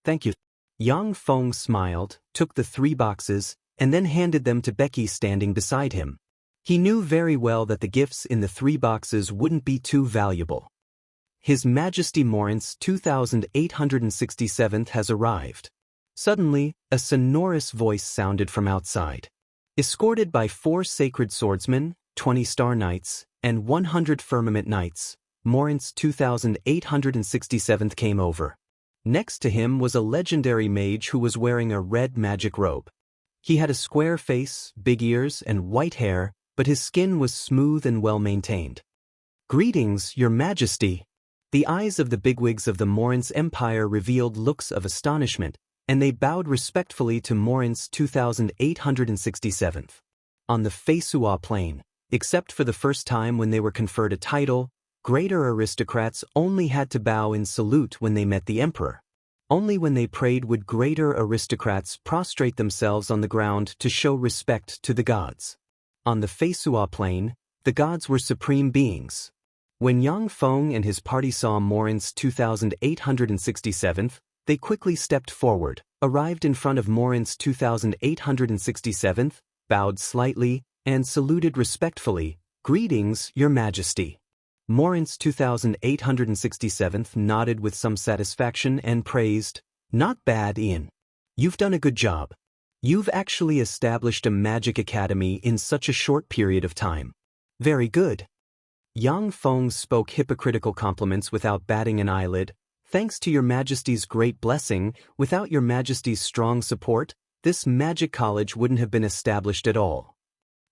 Thank you. Yang Feng smiled, took the 3 boxes, and then handed them to Becky standing beside him. He knew very well that the gifts in the 3 boxes wouldn't be too valuable. His Majesty Morince 2867th has arrived. Suddenly, a sonorous voice sounded from outside. Escorted by 4 sacred swordsmen, 20 star knights, and 100 firmament knights, Morince 2867th came over. Next to him was a legendary mage who was wearing a red magic robe. He had a square face, big ears, and white hair, but his skin was smooth and well-maintained. Greetings, Your Majesty. The eyes of the bigwigs of the Morince Empire revealed looks of astonishment, and they bowed respectfully to Morince 2867th. On the Feisua plain, except for the first time when they were conferred a title, greater aristocrats only had to bow in salute when they met the emperor. Only when they prayed would greater aristocrats prostrate themselves on the ground to show respect to the gods. On the Feisua plain, the gods were supreme beings. When Yang Feng and his party saw Morince 2867th, they quickly stepped forward, arrived in front of Morince 2867th, bowed slightly, and saluted respectfully. Greetings, Your Majesty. Morince 2867th nodded with some satisfaction and praised, Not bad, Ian. You've done a good job. You've actually established a magic academy in such a short period of time. Very good. Yang Feng spoke hypocritical compliments without batting an eyelid. Thanks to Your Majesty's great blessing, without Your Majesty's strong support, this magic college wouldn't have been established at all.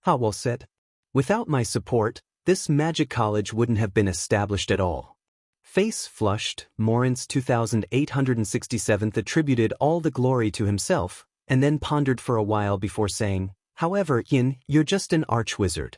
How well said. Without my support, this magic college wouldn't have been established at all. Face flushed, Morince 2867th attributed all the glory to himself, and then pondered for a while before saying, However, Yin, you're just an archwizard.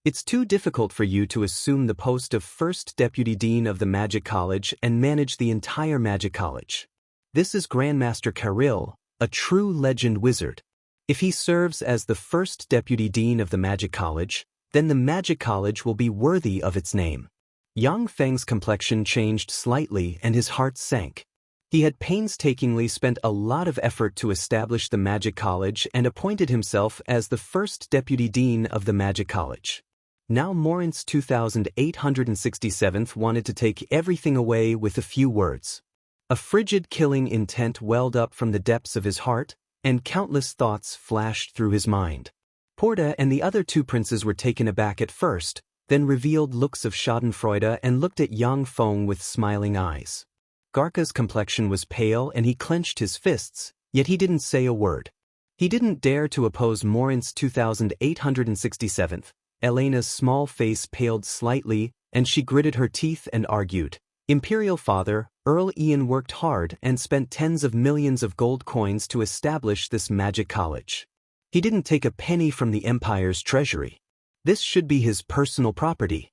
It's too difficult for you to assume the post of First Deputy Dean of the Magic College and manage the entire Magic College. This is Grandmaster Kirill, a true legend wizard. If he serves as the First Deputy Dean of the Magic College, then the Magic College will be worthy of its name. Yang Feng's complexion changed slightly and his heart sank. He had painstakingly spent a lot of effort to establish the Magic College and appointed himself as the First Deputy Dean of the Magic College. Now Morince 2867th wanted to take everything away with a few words. A frigid killing intent welled up from the depths of his heart, and countless thoughts flashed through his mind. Porta and the other 2 princes were taken aback at first, then revealed looks of schadenfreude and looked at Yang Feng with smiling eyes. Garca's complexion was pale and he clenched his fists, yet he didn't say a word. He didn't dare to oppose Morince 2867th. Elena's small face paled slightly, and she gritted her teeth and argued. Imperial Father, Earl Ian worked hard and spent tens of millions of gold coins to establish this magic college. He didn't take a penny from the Empire's treasury. This should be his personal property.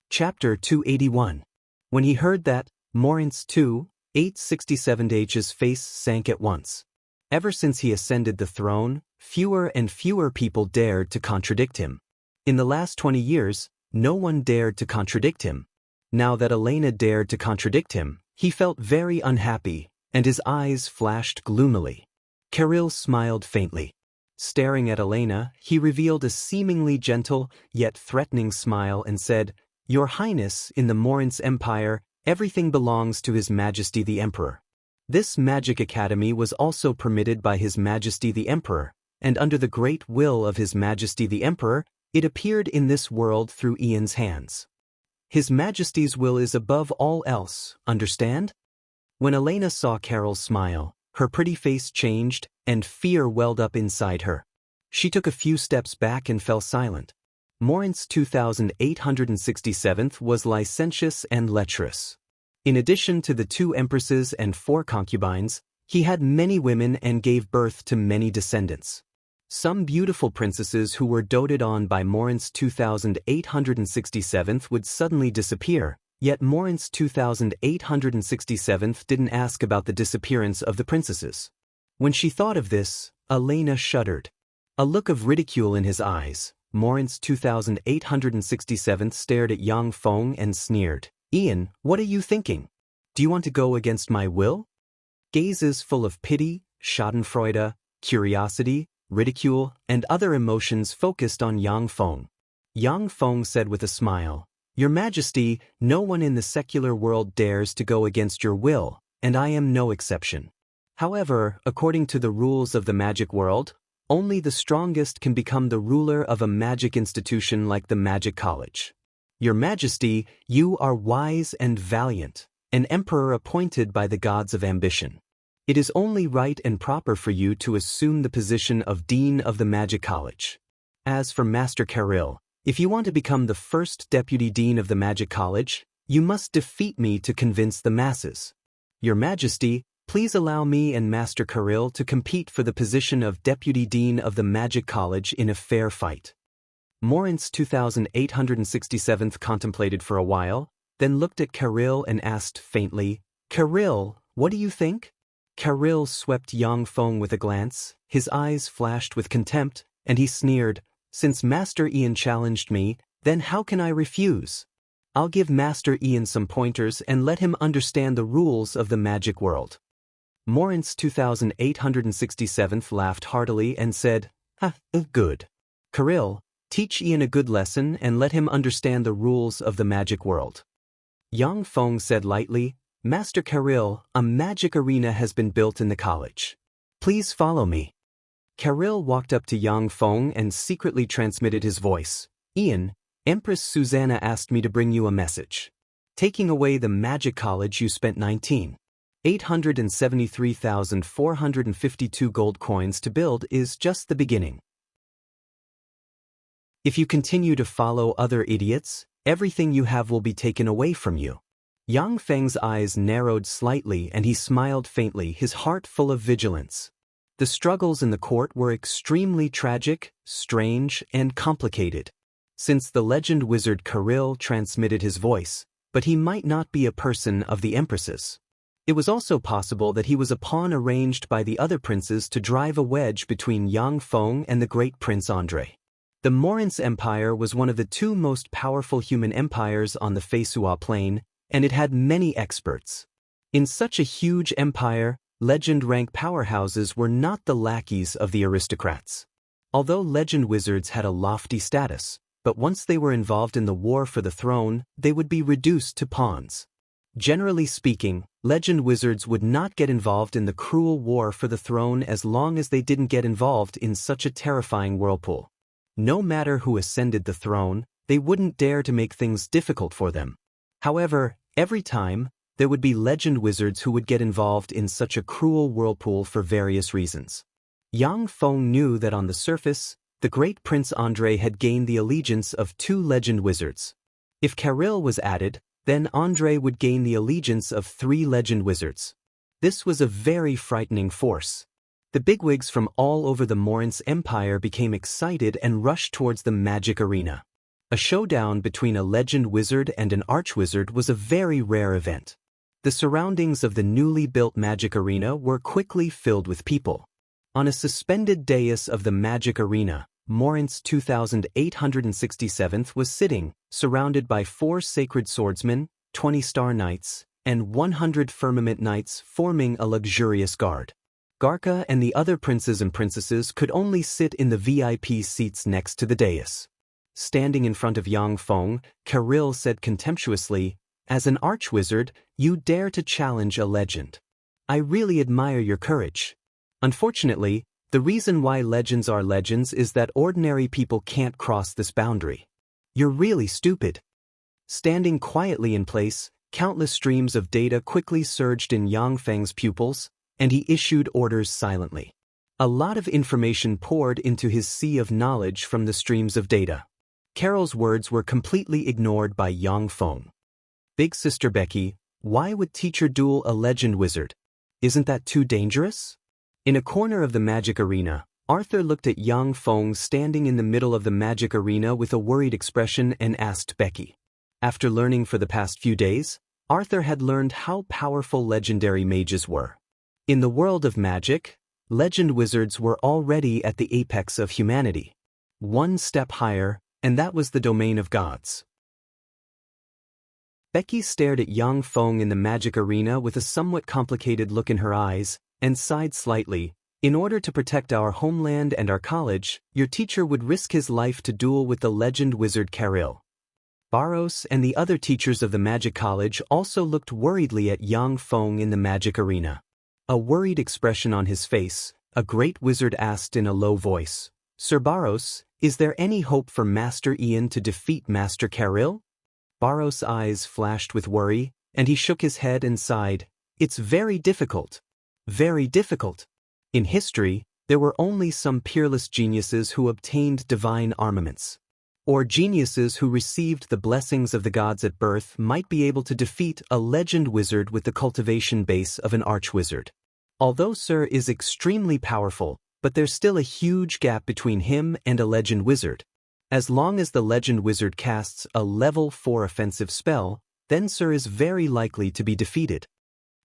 Chapter 281. When he heard that, Morince 2867h's face sank at once. Ever since he ascended the throne, fewer and fewer people dared to contradict him. In the last 20 years, no one dared to contradict him. Now that Elena dared to contradict him, he felt very unhappy, and his eyes flashed gloomily. Kirill smiled faintly. Staring at Elena, he revealed a seemingly gentle, yet threatening smile and said, Your Highness, in the Morince Empire, everything belongs to His Majesty the Emperor. This magic academy was also permitted by His Majesty the Emperor, and under the great will of His Majesty the Emperor, it appeared in this world through Ian's hands. His Majesty's will is above all else, understand? When Elena saw Carol's smile, her pretty face changed, and fear welled up inside her. She took a few steps back and fell silent. Morin's 2867th was licentious and lecherous. In addition to the 2 empresses and 4 concubines, he had many women and gave birth to many descendants. Some beautiful princesses who were doted on by Morin's 2867th would suddenly disappear, yet Morin's 2867th didn't ask about the disappearance of the princesses. When she thought of this, Elena shuddered. A look of ridicule in his eyes, Morin's 2867th stared at Yang Feng and sneered. "Ian, what are you thinking? Do you want to go against my will?" Gazes full of pity, schadenfreude, curiosity, ridicule, and other emotions focused on Yang Feng. Yang Feng said with a smile, "Your Majesty, no one in the secular world dares to go against your will, and I am no exception. However, according to the rules of the magic world, only the strongest can become the ruler of a magic institution like the Magic College. Your Majesty, you are wise and valiant, an emperor appointed by the gods of ambition. It is only right and proper for you to assume the position of Dean of the Magic College. As for Master Kirill, if you want to become the first Deputy Dean of the Magic College, you must defeat me to convince the masses. Your Majesty, please allow me and Master Kirill to compete for the position of Deputy Dean of the Magic College in a fair fight." Morin's 2867th contemplated for a while, then looked at Kirill and asked faintly, "Kirill, what do you think?" Kirill swept Yang Feng with a glance, his eyes flashed with contempt, and he sneered, "Since Master Ian challenged me, then how can I refuse? I'll give Master Ian some pointers and let him understand the rules of the magic world." Morin's 2867th laughed heartily and said, Good. Kirill, teach Ian a good lesson and let him understand the rules of the magic world." Yang Feng said lightly, "Master Kirill, a magic arena has been built in the college. Please follow me." Kirill walked up to Yang Feng and secretly transmitted his voice. "Ian, Empress Susanna asked me to bring you a message. Taking away the magic college, you spent 19,873,452 gold coins to build is just the beginning. If you continue to follow other idiots, everything you have will be taken away from you." Yang Feng's eyes narrowed slightly and he smiled faintly, his heart full of vigilance. The struggles in the court were extremely tragic, strange, and complicated. Since the legend wizard Kirill transmitted his voice, but he might not be a person of the empresses. It was also possible that he was a pawn arranged by the other princes to drive a wedge between Yang Feng and the great Prince Andrei. The Morin's Empire was one of the 2 most powerful human empires on the Feisua plain, and it had many experts. In such a huge empire, legend-rank powerhouses were not the lackeys of the aristocrats. Although legend wizards had a lofty status, but once they were involved in the war for the throne, they would be reduced to pawns. Generally speaking, legend wizards would not get involved in the cruel war for the throne as long as they didn't get involved in such a terrifying whirlpool. No matter who ascended the throne, they wouldn't dare to make things difficult for them. However, every time, there would be legend wizards who would get involved in such a cruel whirlpool for various reasons. Yang Feng knew that on the surface, the great Prince Andrei had gained the allegiance of 2 legend wizards. If Kirill was added, then Andrei would gain the allegiance of 3 legend wizards. This was a very frightening force. The bigwigs from all over the Morin's Empire became excited and rushed towards the magic arena. A showdown between a legend wizard and an archwizard was a very rare event. The surroundings of the newly built magic arena were quickly filled with people. On a suspended dais of the magic arena, Morin's 2867th was sitting, surrounded by 4 sacred swordsmen, 20 star knights, and 100 firmament knights forming a luxurious guard. Garka and the other princes and princesses could only sit in the VIP seats next to the dais. Standing in front of Yang Feng, Kirill said contemptuously, "As an archwizard, you dare to challenge a legend. I really admire your courage. Unfortunately, the reason why legends are legends is that ordinary people can't cross this boundary. You're really stupid." Standing quietly in place, countless streams of data quickly surged in Yang Feng's pupils, and he issued orders silently. A lot of information poured into his sea of knowledge from the streams of data. Carol's words were completely ignored by Yang Feng. Big Sister Becky, why would teacher duel a legend wizard? Isn't that too dangerous? In a corner of the magic arena, Arthur looked at Yang Feng standing in the middle of the magic arena with a worried expression and asked Becky. After learning for the past few days, Arthur had learned how powerful legendary mages were. In the world of magic, legend wizards were already at the apex of humanity. One step higher, and that was the domain of gods. Becky stared at Yang Feng in the magic arena with a somewhat complicated look in her eyes, and sighed slightly. In order to protect our homeland and our college, your teacher would risk his life to duel with the legend wizard Karil. Barros and the other teachers of the magic college also looked worriedly at Yang Feng in the magic arena. A worried expression on his face, a great wizard asked in a low voice, Sir Barros, is there any hope for Master Ian to defeat Master Karil? Barros' eyes flashed with worry, and he shook his head and sighed. It's very difficult. Very difficult. In history, there were only some peerless geniuses who obtained divine armaments. Or geniuses who received the blessings of the gods at birth might be able to defeat a legend wizard with the cultivation base of an archwizard. Although Sir is extremely powerful, but there's still a huge gap between him and a legend wizard. As long as the legend wizard casts a level 4 offensive spell, then Sir is very likely to be defeated.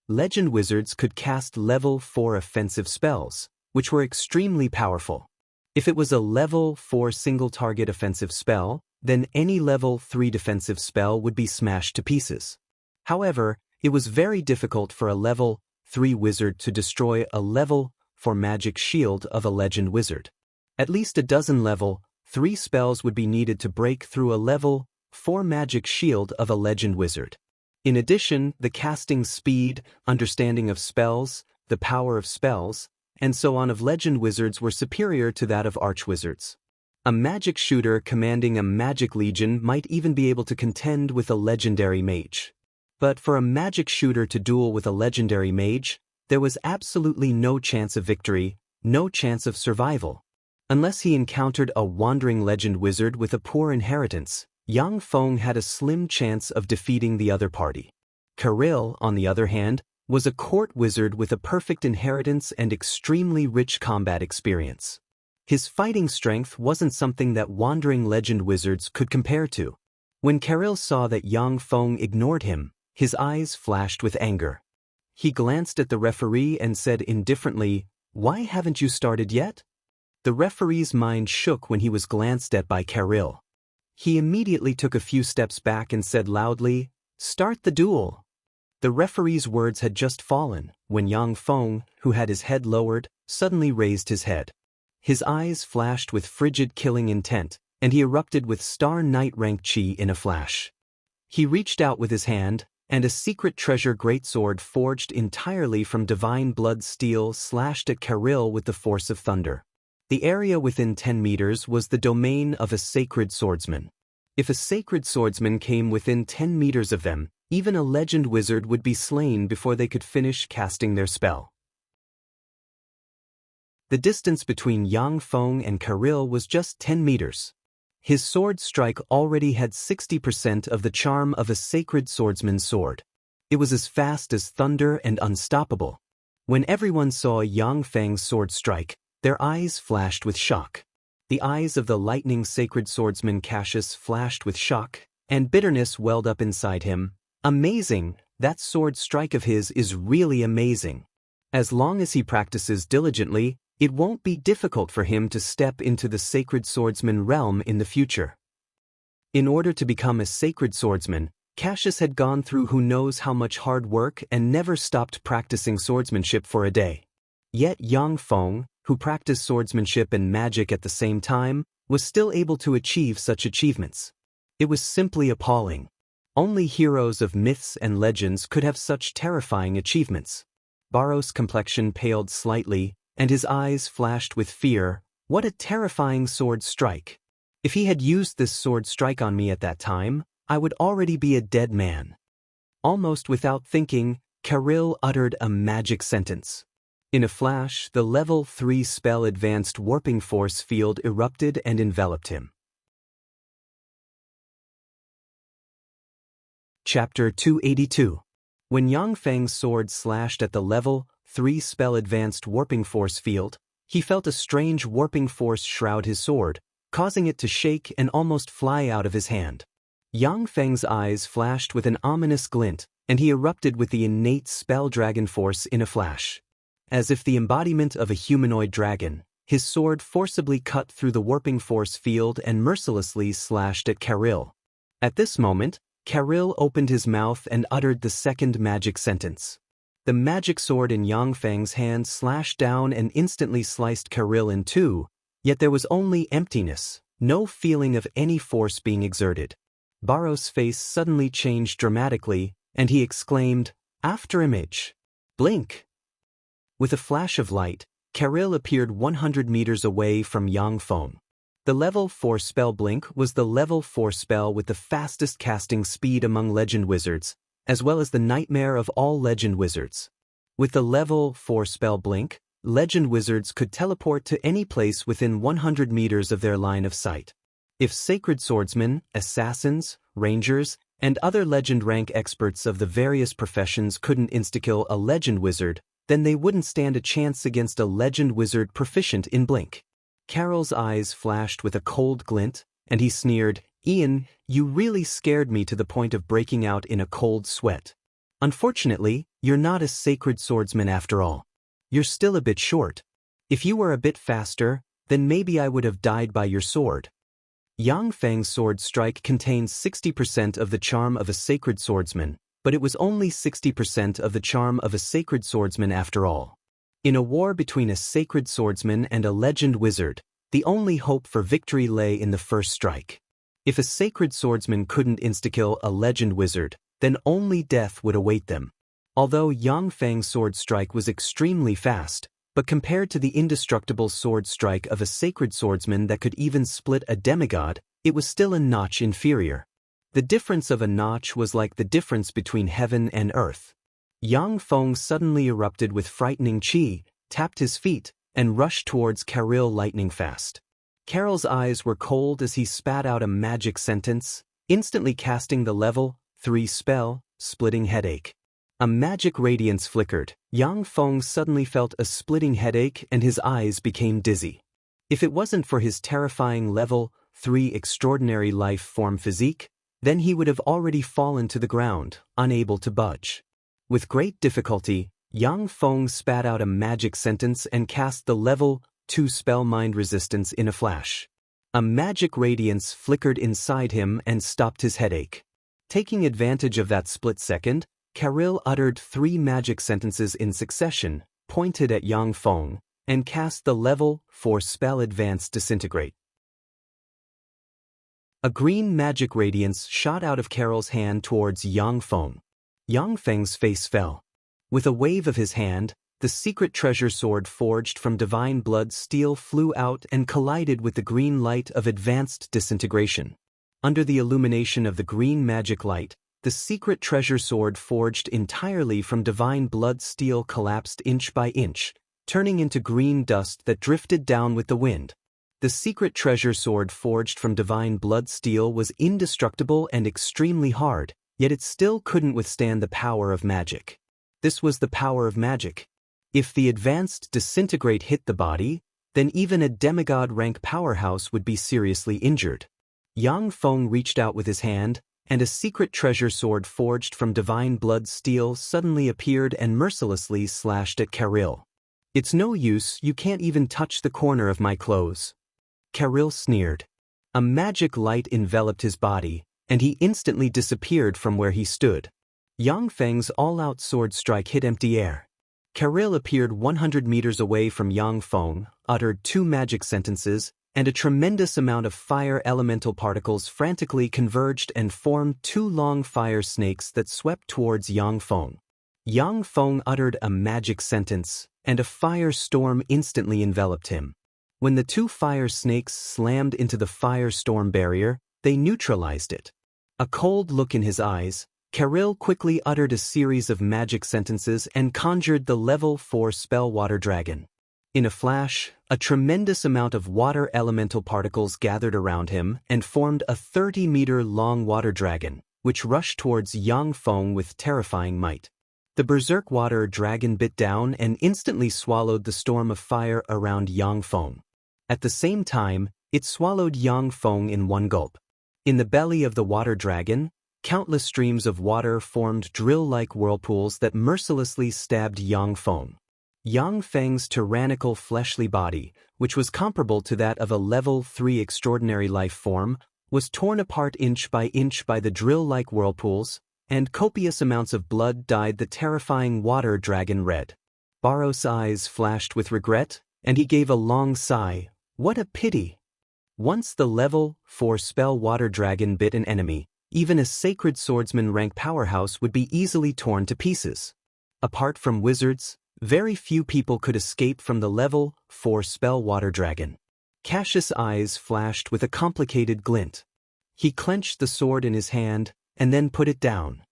Legend wizards could cast level 4 offensive spells, which were extremely powerful. If it was a level 4 single-target offensive spell, then any level 3 defensive spell would be smashed to pieces. However, it was very difficult for a level 3 wizard to destroy a level 4 magic shield of a legend wizard. At least a dozen level 3 spells would be needed to break through a level 4 magic shield of a legend wizard. In addition, the casting speed, understanding of spells, the power of spells, and so on of legend wizards were superior to that of archwizards. A magic shooter commanding a magic legion might even be able to contend with a legendary mage. But for a magic shooter to duel with a legendary mage, there was absolutely no chance of victory, no chance of survival. Unless he encountered a wandering legend wizard with a poor inheritance, Yang Feng had a slim chance of defeating the other party. Karil, on the other hand, was a court wizard with a perfect inheritance and extremely rich combat experience. His fighting strength wasn't something that wandering legend wizards could compare to. When Karil saw that Yang Feng ignored him, his eyes flashed with anger. He glanced at the referee and said indifferently, "Why haven't you started yet?" The referee's mind shook when he was glanced at by Karil. He immediately took a few steps back and said loudly, "Start the duel." The referee's words had just fallen when Yang Feng, who had his head lowered, suddenly raised his head. His eyes flashed with frigid killing intent, and he erupted with Star Knight rank chi in a flash. He reached out with his hand, and a secret treasure greatsword forged entirely from divine blood steel slashed at Karil with the force of thunder. The area within 10 meters was the domain of a sacred swordsman. If a sacred swordsman came within 10 meters of them, even a legend wizard would be slain before they could finish casting their spell. The distance between Yang Feng and Karil was just 10 meters. His sword strike already had 60% of the charm of a sacred swordsman's sword. It was as fast as thunder and unstoppable. When everyone saw Yang Feng's sword strike, their eyes flashed with shock. The eyes of the lightning sacred swordsman Cassius flashed with shock, and bitterness welled up inside him. Amazing, that sword strike of his is really amazing. As long as he practices diligently, it won't be difficult for him to step into the sacred swordsman realm in the future. In order to become a sacred swordsman, Cassius had gone through who knows how much hard work and never stopped practicing swordsmanship for a day. Yet Yang Feng, who practiced swordsmanship and magic at the same time, was still able to achieve such achievements. It was simply appalling. Only heroes of myths and legends could have such terrifying achievements. Barros' complexion paled slightly, and his eyes flashed with fear. What a terrifying sword strike! If he had used this sword strike on me at that time, I would already be a dead man. Almost without thinking, Karil uttered a magic sentence. In a flash, the level 3 spell advanced warping force field erupted and enveloped him. Chapter 282. When Yang Feng's sword slashed at the level 3 spell advanced warping force field, he felt a strange warping force shroud his sword, causing it to shake and almost fly out of his hand. Yang Feng's eyes flashed with an ominous glint, and he erupted with the innate spell dragon force in a flash. As if the embodiment of a humanoid dragon, his sword forcibly cut through the warping force field and mercilessly slashed at Karil. At this moment, Karil opened his mouth and uttered the second magic sentence. The magic sword in Yang Feng's hand slashed down and instantly sliced Karil in two, yet there was only emptiness, no feeling of any force being exerted. Barrow's face suddenly changed dramatically, and he exclaimed, "After image! Blink!" With a flash of light, Karil appeared 100 meters away from Yang Feng. The level 4 spell Blink was the level 4 spell with the fastest casting speed among legend wizards, as well as the nightmare of all legend wizards. With the level 4 spell Blink, legend wizards could teleport to any place within 100 meters of their line of sight. If sacred swordsmen, assassins, rangers, and other legend rank experts of the various professions couldn't insta-kill a legend wizard, then they wouldn't stand a chance against a legend wizard proficient in Blink. Carol's eyes flashed with a cold glint, and he sneered, "Ian, you really scared me to the point of breaking out in a cold sweat. Unfortunately, you're not a sacred swordsman after all. You're still a bit short. If you were a bit faster, then maybe I would have died by your sword." Yang Feng's sword strike contains 60% of the charm of a sacred swordsman, but it was only 60% of the charm of a sacred swordsman after all. In a war between a sacred swordsman and a legend wizard, the only hope for victory lay in the first strike. If a sacred swordsman couldn't insta-kill a legend wizard, then only death would await them. Although Yang Feng's sword strike was extremely fast, but compared to the indestructible sword strike of a sacred swordsman that could even split a demigod, it was still a notch inferior. The difference of a notch was like the difference between heaven and earth. Yang Feng suddenly erupted with frightening chi, tapped his feet, and rushed towards Karil lightning fast. Karil's eyes were cold as he spat out a magic sentence, instantly casting the level 3 spell, Splitting Headache. A magic radiance flickered. Yang Feng suddenly felt a splitting headache and his eyes became dizzy. If it wasn't for his terrifying level 3 extraordinary life form physique, then he would have already fallen to the ground, unable to budge. With great difficulty, Yang Feng spat out a magic sentence and cast the level 2 spell Mind Resistance in a flash. A magic radiance flickered inside him and stopped his headache. Taking advantage of that split second, Karil uttered 3 magic sentences in succession, pointed at Yang Feng, and cast the level 4 spell Advanced Disintegrate. A green magic radiance shot out of Karil's hand towards Yang Feng. Yang Feng's face fell. With a wave of his hand, the secret treasure sword forged from divine blood steel flew out and collided with the green light of advanced disintegration. Under the illumination of the green magic light, the secret treasure sword forged entirely from divine blood steel collapsed inch by inch, turning into green dust that drifted down with the wind. The secret treasure sword forged from divine blood steel was indestructible and extremely hard, yet it still couldn't withstand the power of magic. This was the power of magic. If the advanced disintegrate hit the body, then even a demigod rank powerhouse would be seriously injured. Yang Feng reached out with his hand, and a secret treasure sword forged from divine blood steel suddenly appeared and mercilessly slashed at Karil. "It's no use, you can't even touch the corner of my clothes." Karil sneered. A magic light enveloped his body, and he instantly disappeared from where he stood. Yang Feng's all-out sword strike hit empty air. Karil appeared 100 meters away from Yang Feng, uttered 2 magic sentences, and a tremendous amount of fire elemental particles frantically converged and formed 2 long fire snakes that swept towards Yang Feng. Yang Feng uttered a magic sentence, and a fire storm instantly enveloped him. When the 2 fire snakes slammed into the firestorm barrier, they neutralized it. A cold look in his eyes, Karil quickly uttered a series of magic sentences and conjured the level 4 spell water dragon. In a flash, a tremendous amount of water elemental particles gathered around him and formed a 30-meter-long water dragon, which rushed towards Yang Feng with terrifying might. The berserk water dragon bit down and instantly swallowed the storm of fire around Yang Feng. At the same time, it swallowed Yang Feng in one gulp. In the belly of the water dragon, countless streams of water formed drill-like whirlpools that mercilessly stabbed Yang Feng. Yang Feng's tyrannical fleshly body, which was comparable to that of a level 3 extraordinary life form, was torn apart inch by the drill-like whirlpools, and copious amounts of blood dyed the terrifying water dragon red. Baros's eyes flashed with regret, and he gave a long sigh. What a pity! Once the level 4 spell water dragon bit an enemy, even a sacred swordsman rank powerhouse would be easily torn to pieces. Apart from wizards, very few people could escape from the level 4 spell water dragon. Cassius' eyes flashed with a complicated glint. He clenched the sword in his hand, and then put it down.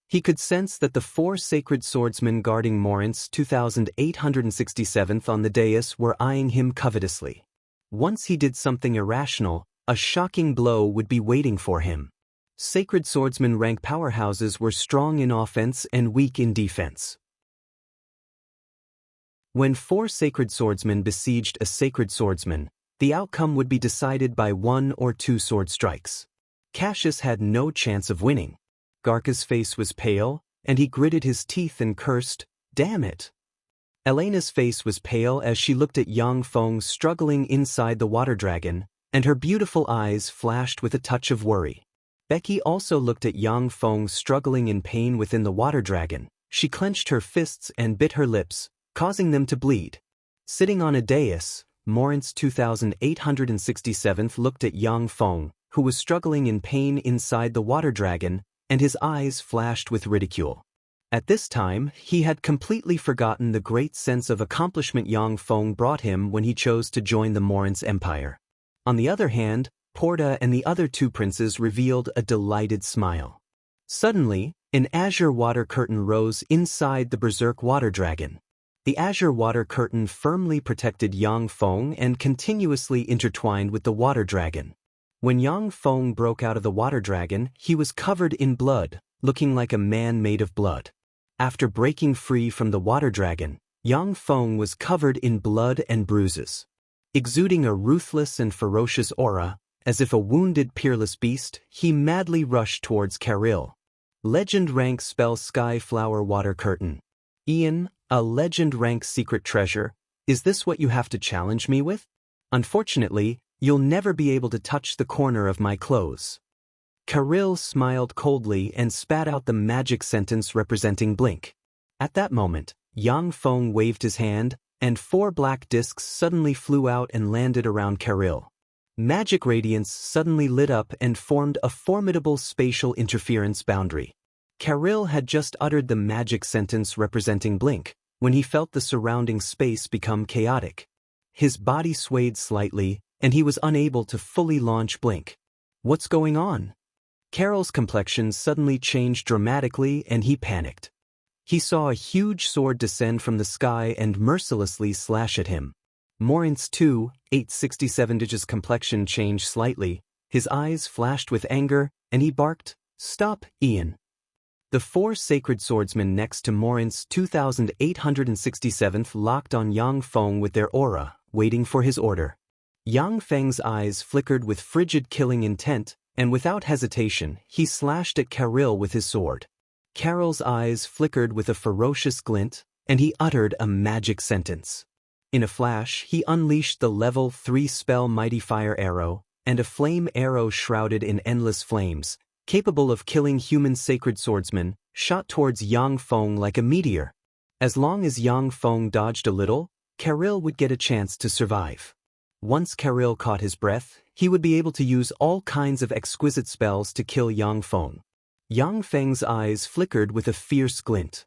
He could sense that the 4 sacred swordsmen guarding Morinth's 2867th on the dais were eyeing him covetously. Once he did something irrational, a shocking blow would be waiting for him. Sacred swordsman rank powerhouses were strong in offense and weak in defense. When 4 sacred swordsmen besieged a sacred swordsman, the outcome would be decided by 1 or 2 sword strikes. Cassius had no chance of winning. Garca's face was pale, and he gritted his teeth and cursed, "Damn it!" Elena's face was pale as she looked at Yang Feng struggling inside the water dragon, and her beautiful eyes flashed with a touch of worry. Becky also looked at Yang Feng struggling in pain within the water dragon. She clenched her fists and bit her lips, causing them to bleed. Sitting on a dais, Morinth's 2867th looked at Yang Feng, who was struggling in pain inside the water dragon, and his eyes flashed with ridicule. At this time, he had completely forgotten the great sense of accomplishment Yang Feng brought him when he chose to join the Morinth's empire. On the other hand, Porta and the other 2 princes revealed a delighted smile. Suddenly, an azure water curtain rose inside the berserk water dragon. The azure water curtain firmly protected Yang Feng and continuously intertwined with the water dragon. When Yang Feng broke out of the water dragon, he was covered in blood, looking like a man made of blood. After breaking free from the water dragon, Yang Feng was covered in blood and bruises. Exuding a ruthless and ferocious aura, as if a wounded peerless beast, he madly rushed towards Karil. Legend rank spell Sky Flower Water Curtain. Ian, a legend rank secret treasure, is this what you have to challenge me with? Unfortunately, you'll never be able to touch the corner of my clothes. Karil smiled coldly and spat out the magic sentence representing blink. At that moment, Yang Feng waved his hand, and 4 black discs suddenly flew out and landed around Karil. Magic radiance suddenly lit up and formed a formidable spatial interference boundary. Karil had just uttered the magic sentence representing blink, when he felt the surrounding space become chaotic. His body swayed slightly, and he was unable to fully launch blink. What's going on? Karil's complexion suddenly changed dramatically and he panicked. He saw a huge sword descend from the sky and mercilessly slash at him. Morinth's 2867's complexion changed slightly, his eyes flashed with anger, and he barked, "Stop, Ian." The 4 sacred swordsmen next to Morinth's 2867th locked on Yang Feng with their aura, waiting for his order. Yang Feng's eyes flickered with frigid killing intent, and without hesitation, he slashed at Karil with his sword. Karil's eyes flickered with a ferocious glint, and he uttered a magic sentence. In a flash, he unleashed the level 3 spell Mighty Fire Arrow, and a flame arrow shrouded in endless flames, capable of killing human sacred swordsmen, shot towards Yang Feng like a meteor. As long as Yang Feng dodged a little, Karil would get a chance to survive. Once Karil caught his breath, he would be able to use all kinds of exquisite spells to kill Yang Feng. Yang Feng's eyes flickered with a fierce glint.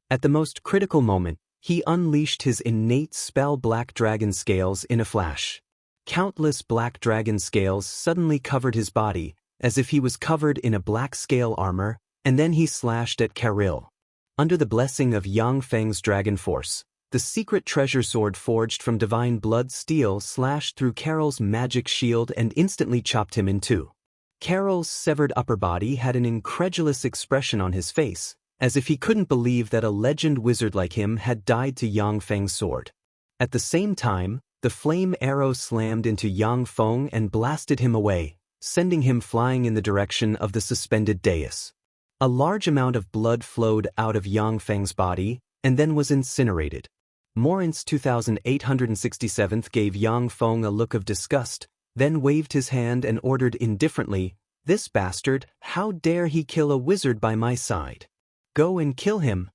At the most critical moment, he unleashed his innate spell Black Dragon Scales in a flash. Countless black dragon scales suddenly covered his body, as if he was covered in a black scale armor, and then he slashed at Caril. Under the blessing of Yang Feng's dragon force, the secret treasure sword forged from divine blood steel slashed through Caril's magic shield and instantly chopped him in two. Caril's severed upper body had an incredulous expression on his face, as if he couldn't believe that a legend wizard like him had died to Yang Feng's sword. At the same time, the flame arrow slammed into Yang Feng and blasted him away, sending him flying in the direction of the suspended dais. A large amount of blood flowed out of Yang Feng's body, and then was incinerated. Morin's 2867 gave Yang Feng a look of disgust, then waved his hand and ordered indifferently, "This bastard, how dare he kill a wizard by my side? Go and kill him."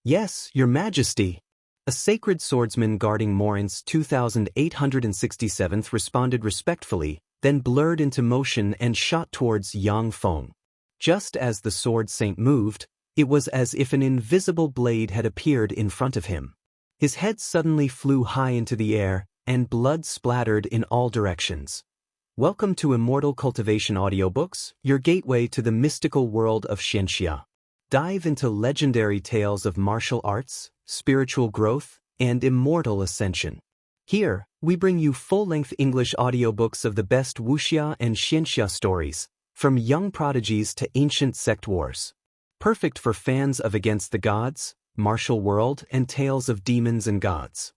"Yes, your majesty." A sacred swordsman guarding Morin's 2867 responded respectfully, then blurred into motion and shot towards Yang Feng. Just as the sword saint moved, it was as if an invisible blade had appeared in front of him. His head suddenly flew high into the air, and blood splattered in all directions. Welcome to Immortal Cultivation Audiobooks, your gateway to the mystical world of Xianxia. Dive into legendary tales of martial arts, spiritual growth, and immortal ascension. Here, we bring you full-length English audiobooks of the best Wuxia and Xianxia stories, from young prodigies to ancient sect wars. Perfect for fans of Against the Gods, Martial World, and tales of demons and gods.